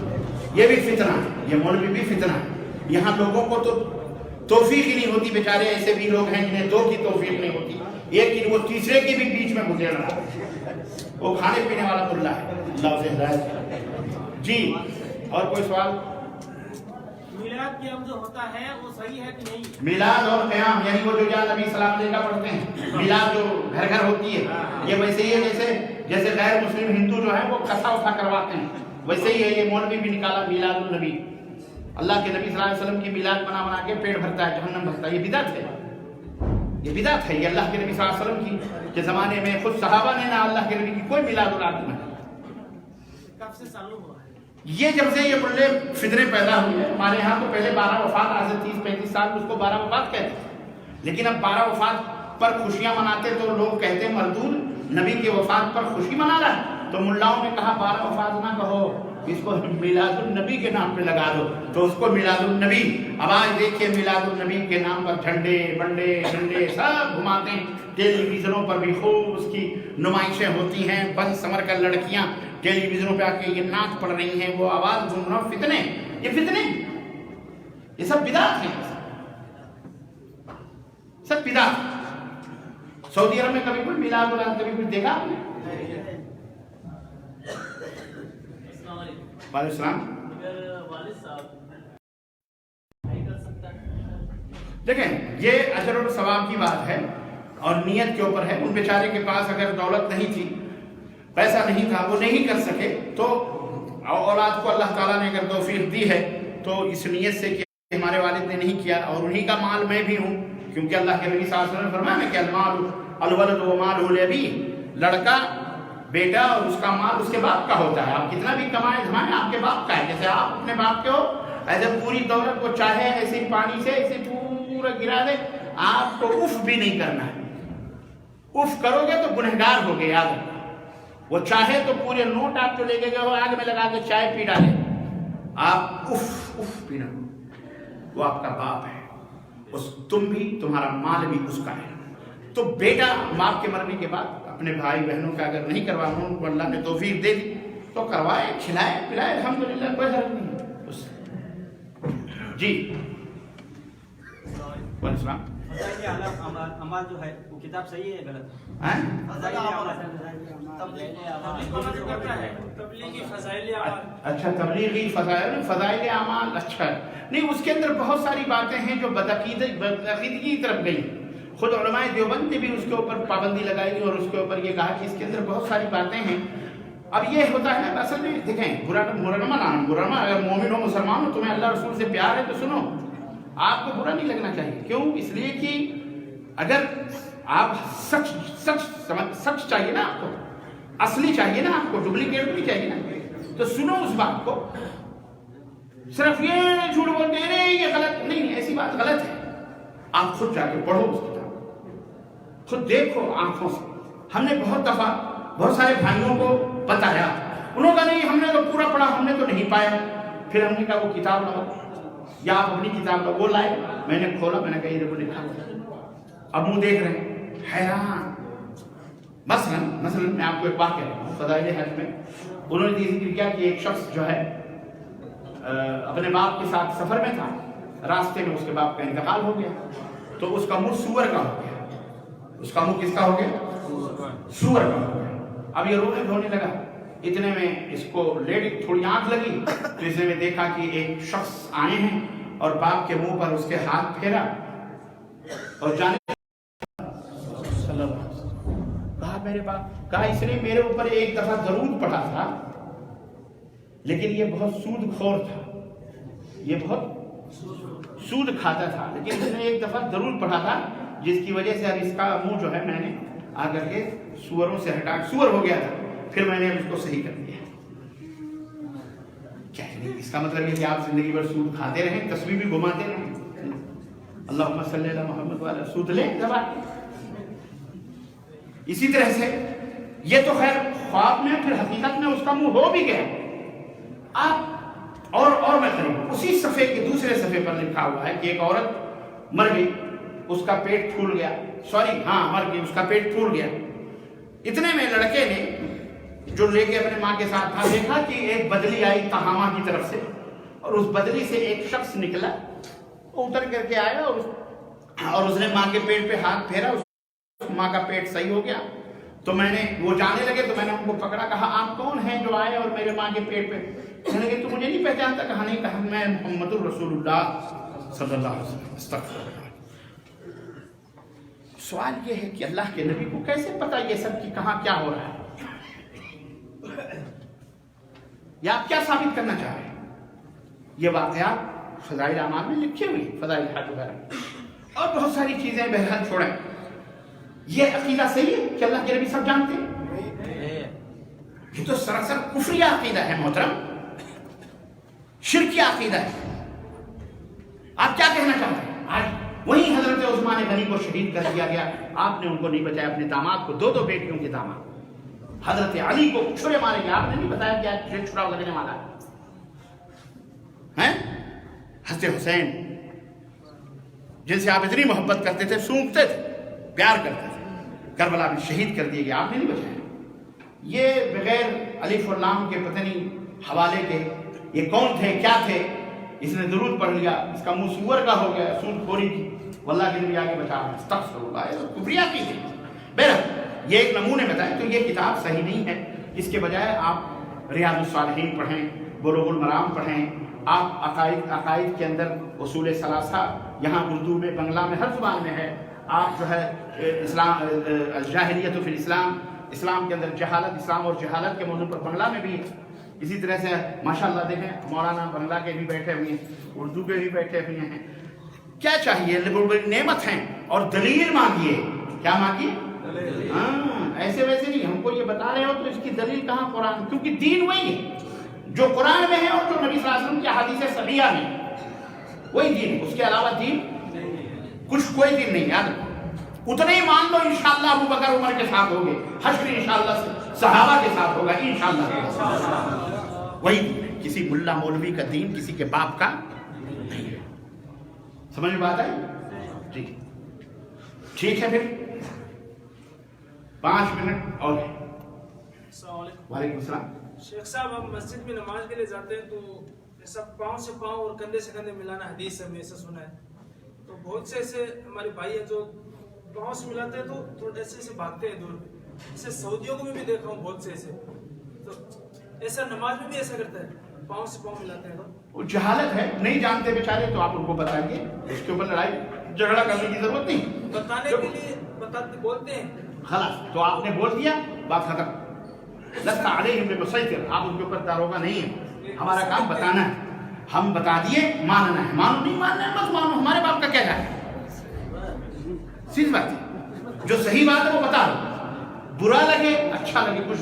یہ بھی فتنہ ہے، یہ مولوی بھی فتنہ ہے. یہاں لوگوں کو تو توفیق ہی نہیں ہوتی. بیچارے ایسے بھی لوگ ہیں جنہیں 2 کی توفیق نہیں ہوتی، ایک کی، وہ تیسرے کی بھی بیچ میں گزر رہا ہے. وہ کھانے پینے والا ملا ہے. اللہ اسے ہدایت کرے. جی اور کوئی سوال؟ میلاد قیام جو ہوتا ہے وہ صحیح ہے کہ نہیں؟ میلاد اور قیام یعنی وہ جو یا نبی سلام علیہ کا پڑھتے ہیں، میلاد جو گھر گھر ہوتی ہے، یہ ویسے ہی ہے جیسے غیر مسلم ہندو جو ہے وہ کتھا اتھا کرواتے ہیں، ویسے ہی ہے. یہ مولوی بھی نکالا میلاد النبی، اللہ کے نبی صلی اللہ علیہ وسلم کی میلاد بنا بنا کے پیٹ بھرتا ہے، جہنم بھرتا ہے. یہ بدعت ہے، یہ بدعت ہے. یہ اللہ کے نبی صلی اللہ علیہ وسلم کے زمانے میں خود صحابہ نے نہ اللہ کے نبی کی کوئی میلاد العالم نہیں. کب سے چالو ہوا ہے یہ جب سے یہ بڑے فتنے پیدا ہوئے. ہمارے ہاں تو پہلے 12 وفات، آج سے 30-35 سال اس کو 12 وفات کہتے ہیں، لیکن اب 12 وفات پر خوشیاں مناتے تو لوگ کہتے ہیں مردود نبی کے وفات پر خوشی منا رہا ہے. تو ملاؤں نے کہا 12 وفات نہ کہو، اس کو میلاد النبی کے نام پہ لگا دو، تو اس کو میلاد النبی. اب آج دیکھیے میلاد النبی کے نام پر جھنڈے بنڈے جھنڈے سب گھماتے ہیں. ٹیلی ویژنوں پر بھی خوب اس کی نمائشیں ہوتی ہیں، بن سمر کر لڑکیاں ٹیلی ویژنوں پہ آ کے یہ نعت پڑھ رہی ہیں، وہ آواز گھوم رہا. فتنے، یہ فتنے، یہ سب بدعت ہیں، سب بدعت. سعودی عرب میں کبھی کوئی میلاد النبی کبھی کچھ دیکھا آپ نے؟ وعلیکم السلام. دیکھیں یہ اجر اور ثواب کی بات ہے اور نیت کے اوپر ہے. ان بیچارے کے پاس اگر دولت نہیں تھی، پیسہ نہیں تھا، وہ نہیں کر سکے، تو اولاد کو اللہ تعالیٰ نے اگر توفیق دی ہے تو اس نیت سے کہ ہمارے والد نے نہیں کیا اور انہی کا مال میں بھی ہوں، کیونکہ اللہ کے نبی صلی اللہ علیہ وسلم نے فرمایا کہ المال الولد ومالہ لابیہ، لڑکا بیٹا اور اس کا مال اس کے باپ کا ہوتا ہے. آپ کتنا بھی کمائیں دھمائیں آپ کے باپ کا ہے. جیسے آپ اپنے باپ کے ہو، ایسے پوری دولت کو چاہے ایسے پانی سے ایسے پورا گرا دے، آپ کو اف بھی نہیں کرنا ہے. اف کرو گے تو گنہگار ہو گے. یاد رکھو، وہ چاہے تو پورے نوٹ آپ جو لے کے گئے ہو آگ میں لگا کے چائے پی ڈالے، آپ اف اف پینا. وہ آپ کا باپ ہے، تم بھی، تمہارا مال بھی اس کا ہے. تو بیٹا باپ کے مرنے کے بعد اپنے بھائی بہنوں کا اگر نہیں کروانا، ان کو اللہ نے توفیق دے دی تو کروائے، کھلائے پلائے، الحمدللہ کوئی حرج نہیں ہے. جی وعلیکم السلام. فضائل اعمال جو ہے وہ کتاب صحیح ہے غلط؟ تبلیغی فضائل اعمال. اچھا تبلیغی فضائل اعمال. اچھا نہیں، اس کے اندر بہت ساری باتیں ہیں جو بدعقیدگی کی طرف گئی. خود علماء دیوبند نے بھی اس کے اوپر پابندی لگائی اور اس کے اوپر یہ کہا کہ اس کے اندر بہت ساری باتیں ہیں. اب یہ ہوتا ہے نا، اصل میں دیکھیں برا اگر مومن ہو، مسلمان ہو، تمہیں اللہ رسول سے پیار ہے تو سنو، آپ کو برا نہیں لگنا چاہیے. کیوں؟ اس لیے کہ اگر آپ سچ چاہیے نا، آپ کو اصلی چاہیے نا، آپ کو ڈپلیکیٹ نہیں چاہیے نا، تو سنو اس بات کو. صرف یہ جھوٹ بولتے ہیں نہیں یہ غلط نہیں، ایسی بات غلط ہے. آپ خود جا کے پڑھو اس کتاب، خود دیکھو آنکھوں سے. ہم نے بہت دفعہ بہت سارے بھائیوں کو بتایا، انہوں کا نہیں ہم نے تو پورا پڑھا، ہم نے تو نہیں پایا. پھر ہم نے کہا وہ کتاب لاؤ یا آپ اپنی کتاب لاؤ. وہ لائے، میں نے کھولا، میں نے کہا یہ دیکھو لکھا ہوا. اب منہ دیکھ رہے ہیں حیران. مثلا میں آپ کو ایک بات کہہ رہا ہوں، فضائل حج میں انہوں نے یہ ذکر کیا کہ ایک شخص جو ہے اپنے باپ کے ساتھ سفر میں تھا، راستے میں اس کے باپ کا انتقال ہو گیا، تو اس کا منہ سور کا ہو گیا. اس کا منہ کس کا ہو گیا؟ سور کا ہو گیا. اب یہ رونے دھونے لگا. اتنے میں اس کو لیڈی تھوڑی آنکھ لگی تو اس نے دیکھا کہ ایک شخص آئے ہیں اور باپ کے منہ پر اس کے ہاتھ پھیرا اور جانے کہا میرے باپ، کہا اس نے میرے اوپر ایک دفعہ درود پڑھا تھا لیکن یہ بہت سود خور تھا، یہ بہت سود کھاتا تھا، لیکن اس نے ایک دفعہ درود پڑھا تھا جس کی وجہ سے اب اس کا منہ جو ہے میں نے آ کر کے سوروں سے ہٹا، سور ہو گیا تھا، پھر میں نے اس کو صحیح کر دیا. کیا ہے اس کا مطلب یہ کہ آپ زندگی بھر سود کھاتے رہیں، تسبیح بھی گھماتے رہیں، اللہم صلی علی محمد والا سود لے دبا. اسی طرح سے یہ تو خیر خواب میں، پھر حقیقت میں اس کا منہ ہو بھی گیا. آپ اور میں قریب اسی صفحے کے دوسرے صفحے پر لکھا ہوا ہے کہ ایک عورت مر گئی، اس کا پیٹ پھول گیا، مر گئی، اس کا پیٹ پھول گیا. اتنے میں لڑکے نے جو لے کے اپنے ماں کے ساتھ تھا دیکھا کہ ایک بدلی آئی تہامہ کی طرف سے، اور اس بدلی سے ایک شخص نکلا، وہ اتر کر کے آیا اور اس نے ماں کے پیٹ پہ ہاتھ پھیرا، اس ماں کا پیٹ صحیح ہو گیا. تو میں نے وہ جانے لگے تو میں نے ان کو پکڑا، کہا آپ کون ہیں جو آئے اور میرے ماں کے پیٹ پہ؟ کہنے لگے تو مجھے نہیں پہچانتا؟ کہا نہیں، کہا میں محمد الرسول اللہ صلی اللہ علیہ وسلم. استغفر اللہ. سوال یہ ہے کہ اللہ کے نبی کو کیسے پتا یہ سب کہ کہاں کیا ہو رہا ہے؟ یا آپ کیا ثابت کرنا چاہ رہے ہیں؟ یہ واقعات فضائل اعمال میں لکھے ہوئے، فضائل حج وغیرہ اور بہت ساری چیزیں. بہرحال چھوڑیں، یہ عقیدہ صحیح ہے کہ اللہ کے نبی سب جانتے ہیں؟ یہ تو سراسر کفری عقیدہ ہے محترم، شرکی عقیدہ ہے. آپ کیا کہنا چاہتے ہیں؟ آج وہی حضرت عثمان غنی کو شہید کر دیا گیا، آپ نے ان کو نہیں بچایا، اپنے داماد کو، دو بیٹیوں کے داماد حضرت علی کو چھرے مارے گئے، آپ نے نہیں بتایا کیا چھرا لگنے والا ہے. حضرت حسین جن سے آپ اتنی محبت کرتے تھے، سونگتے تھے، پیار کرتے تھے، کربلا میں شہید کر دیے گئے، آپ نے نہیں بچایا. یہ بغیر الف اور لام کے پتہ نہیں حوالے کے یہ کون تھے کیا تھے، اس نے درود پڑھ لیا، اس کا منہ سور کا ہو گیا، سود خوری کی، واللہ کے نبی آگے بچا رہا ہے. استغفر اللہ. کفریہ کی ہے. بہرحال یہ ایک نمونے بتائیں تو یہ کتاب صحیح نہیں ہے. اس کے بجائے آپ ریاض الصالحین پڑھیں، بلوغ المرام پڑھیں. آپ عقائد کے اندر اصول ثلاثہ یہاں اردو میں، بنگلہ میں، ہر زبان میں ہے. آپ جو ہے اسلام الجاہلیت فی الاسلام، اسلام کے اندر جہالت، اسلام اور جہالت کے موضوع پر بنگلہ میں بھی ہے. اسی طرح سے ماشاءاللہ دیکھیں مولانا بنگلہ کے بھی بیٹھے ہوئے ہیں، اردو کے بھی بیٹھے ہوئے ہیں. کیا چاہیے؟ نعمت ہیں اور دلیل مانگیے. کیا مانگیے؟ ایسے ویسے نہیں. ہم کو یہ بتا رہے ہو تو اس کی دلیل کہاں؟ قرآن. کیونکہ دین وہی ہے جو قرآن میں ہے اور جو نبی صلی اللہ علیہ وسلم کی احادیث صحیحہ میں، وہی دین ہے. اس کے علاوہ دین کچھ کوئی دین نہیں. یاد رکھو، اتنے ہی مان لو انشاءاللہ ابو بکر عمر کے ساتھ ہوگے، حشر انشاءاللہ صحابہ کے ساتھ ہوگا انشاءاللہ. وہی دین ہے. کسی ملا مولوی کا دین کسی کے باپ کا نہیں ہے. سمجھ میں بات آئی؟ جی ٹھیک ہے. پھر 5 منٹ اور. السلام علیکم. وعلیکم السلام. شیخ صاحب، ہم مسجد میں نماز کے لیے جاتے ہیں تو ایسا پاؤں سے پاؤں اور کندھے سے کندھے ملانا حدیث سے ہم نے ایسا سنا ہے. تو بہت سے ایسے ہمارے بھائی ہیں جو پاؤں سے ملاتے ہیں تو تھوڑے ایسے بھاگتے ہیں دور. ایسے سعودیوں کو بھی دیکھا ہوں بہت سے ایسے. تو ایسا نماز میں بھی ایسا کرتا ہے، پاؤں سے پاؤں ملاتے ہیں. وہ جہالت ہے، نہیں جانتے بیچارے، تو آپ ان کو بتائیں گے. اس کے اوپر لڑائی جھگڑا کرنے کی ضرورت نہیں. بتانے کے لیے بولتے ہیں. خلاص تو آپ نے بول دیا، بات ختم. لست علیہم بمسیطر. آپ ان کے اوپر داروغہ نہیں ہے. ہمارا کام بتانا ہے. ہم بتا دیے، ماننا ہے. مانو نہیں ماننا ہے مت مانو، ہمارے باپ کا کیا جائے. سیدھی بات ہے. جو صحیح بات ہے وہ بتا دو. برا لگے اچھا لگے کچھ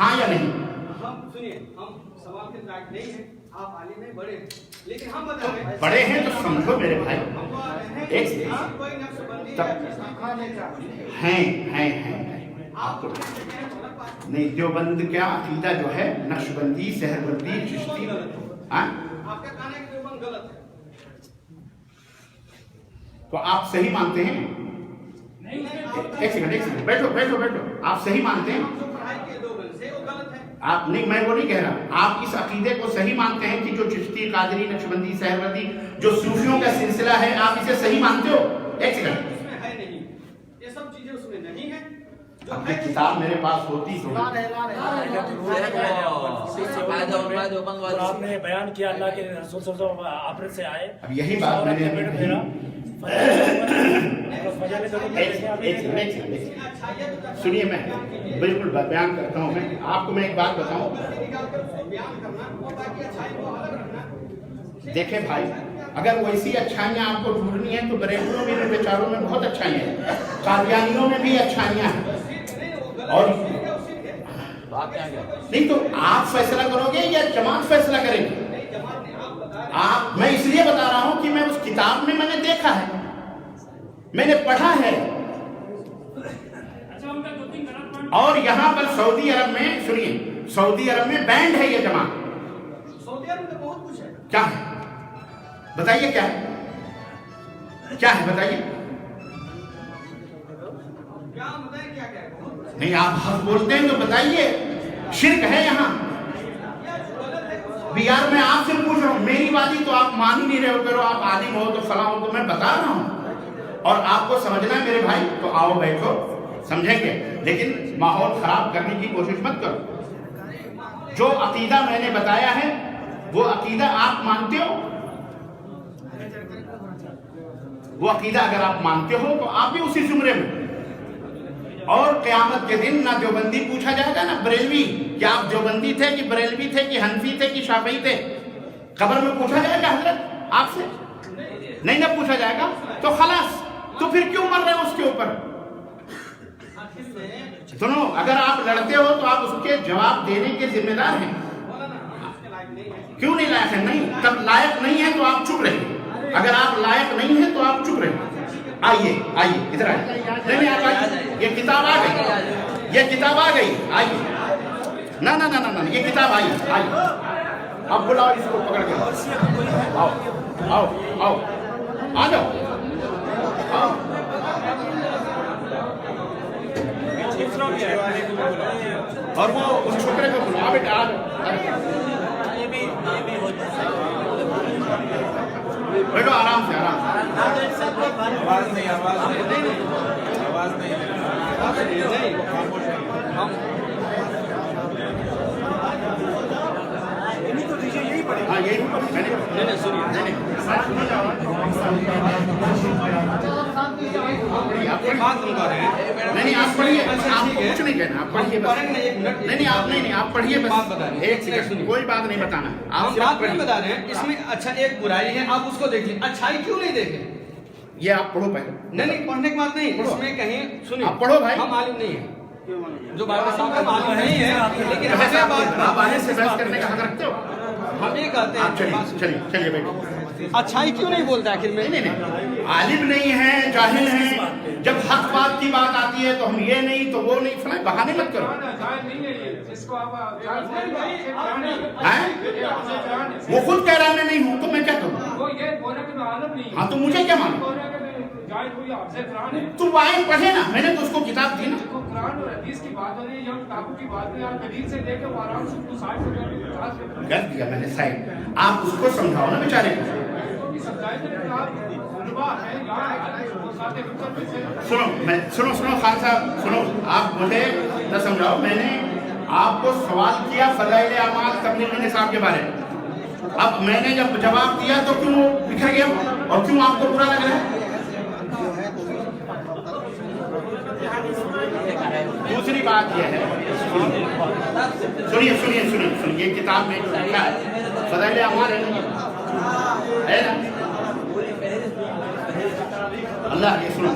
ہاں یا نہیں؟ ہم سنیے، ہم سوال کے لائق نہیں ہیں، آپ عالم ہیں، بڑے ہیں، لیکن ہم بتا رہے ہیں بڑے ہیں تو سمجھو میرے بھائی، ہم بتا رہے ایک ہیں سیکنڈ، آپ کوئی نقش بندی یا ہیں آپ کو کہتے ہیں غلط بات نہیں، دیوبند کا عقیدہ جو ہے نقش بندی، سحر بندی، چشتی، ہاں آپ کا کہنا ہے کہ دیوبند غلط ہے، تو آپ صحیح مانتے ہیں؟ ایک سیکنڈ بیٹھو، آپ صحیح مانتے ہیں؟ ہم جو پڑھائی کیے دیوبند سے وہ غلط ہے، آپ نہیں، میں وہ نہیں کہہ رہا، آپ اس عقیدے کو صحیح مانتے ہیں کہ جو چشتی، قادری، نقشبندی، سحربندی جو صوفیوں کا سلسلہ ہے، آپ اسے صحیح مانتے ہو؟ ایک سیکنڈ، اس میں ہے نہیں، یہ سب چیزیں اس میں نہیں ہیں، جو اب یہ کتاب میرے پاس ہوتی تو آپ نے بیان کیا اللہ کے رسول صلی اللہ علیہ وسلم آخرت سے آئے، اب یہی بات میں نے سنیے، میں بالکل بیان کرتا ہوں، میں آپ کو میں ایک بات بتاؤں، دیکھیں بھائی، اگر ویسی اچھائیاں آپ کو ڈھونڈنی ہیں تو بریلویوں میں بیچاروں میں بہت اچھائیاں ہیں، قادیانیوں میں بھی اچھائیاں ہیں، اور نہیں تو آپ فیصلہ کرو گے یا جماعت فیصلہ کرے گی؟ آپ، میں اس لیے بتا رہا ہوں کہ میں اس کتاب میں نے دیکھا ہے، میں نے پڑھا ہے، اور یہاں پر سعودی عرب میں، سنیے، سعودی عرب میں بینڈ ہے یہ جماعت، سعودی عرب میں بہت کچھ ہے، کیا ہے بتائیے، کیا ہے بتائیے، کیا بتائیں کیا ہے، نہیں آپ حق بولتے ہیں تو بتائیے، شرک ہے یہاں، یار میں آپ سے پوچھ رہا ہوں، میری باتیں تو آپ مان ہی نہیں رہے ہو، کرو آپ عالم ہو تو فلاں ہو، تو میں بتا رہا ہوں، اور آپ کو سمجھنا ہے میرے بھائی تو آؤ بیٹھو، سمجھیں گے، لیکن ماحول خراب کرنے کی کوشش مت کرو، جو عقیدہ میں نے بتایا ہے وہ عقیدہ آپ مانتے ہو، وہ عقیدہ اگر آپ مانتے ہو تو آپ بھی اسی زمرے میں، اور قیامت کے دن نہ دیوبندی پوچھا جائے گا نہ بریلوی، کہ آپ دیوبندی تھے کہ بریلوی تھے کہ حنفی تھے کہ شافعی تھے، قبر میں پوچھا جائے گا حضرت آپ سے؟ نہیں نہ پوچھا جائے گا، تو خلاص، تو پھر کیوں مر رہے ہیں اس کے اوپر؟ سنو، اگر آپ لڑتے ہو تو آپ اس کے جواب دینے کے ذمہ دار ہیں، کیوں نہیں لائق ہے؟ نہیں، تب لائق نہیں ہے تو آپ چپ رہے، اگر آپ لائق نہیں ہیں تو آپ چپ رہے، آئیے ادھر آئیے، نہیں آپ آئیے، یہ کتاب آ گئی، آئیے، نہ یہ کتاب آئیے، اب بلاؤ اس کو پکڑ کے، آؤ آ جاؤ، اور وہ اس چھوکرے کو بلاؤ بیٹا، بیٹھو آرام سے، آواز نہیں، ہاں یہی میں نے سنی، نہیں آپ پڑھیے، آپ کو کچھ نہیں کہنا، آپ پڑھیے بس، نہیں آپ پڑھیے بس، ایک سیکنڈ، کوئی بات نہیں بتانا، آپ بات نہیں بتا رہے ہیں، اس میں اچھا ایک برائی ہے، آپ اس کو دیکھیں، اچھائی کیوں نہیں دیکھیں؟ یہ آپ پڑھو پہلے، نہیں پڑھنے کی بات نہیں، اس میں کہیں سنیں، آپ پڑھو بھائی، ہم عالم نہیں ہیں، جو بات صاحب کا عالم نہیں ہے، لیکن ہمیں بات آپ آنے سے بحث کرنے کا حق رکھتے ہو، ہم یہ کہتے ہیں، چلیے بیٹھو، اچھائی کیوں نہیں بولتا آخر میں؟ نہیں، عالم نہیں ہے، جاہل ہیں، جب حق بات کی بات آتی ہے تو ہم یہ نہیں تو وہ نہیں، فلاں بہانے مت کرو، وہ خود کہہ رہا میں نہیں ہوں تو میں کیا کروں؟ ہاں تو مجھے کیا معلوم؟ تو آئے پڑھے نا، میں نے تو اس کو کتاب دی نا، کر دیا میں نے سائن، آپ اس کو سمجھاؤ نا بیچارے کو، سنو خان صاحب، سنو، آپ مجھے نہ سمجھاؤ، میں نے آپ کو سوال کیا فضائل اعمال تبلیغ نصاب کے بارے میں، اب میں نے جب جواب دیا تو کیوں بکھر گیا اور کیوں آپ کو برا لگ رہا ہے؟ دوسری بات یہ ہے، سنیے، یہ کتاب میں جو لکھا ہے فضائل اعمال ہے نا، اللہ یہ سنو،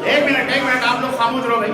ایک منٹ آپ لوگ خاموش رہو بھائی،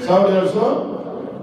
100-150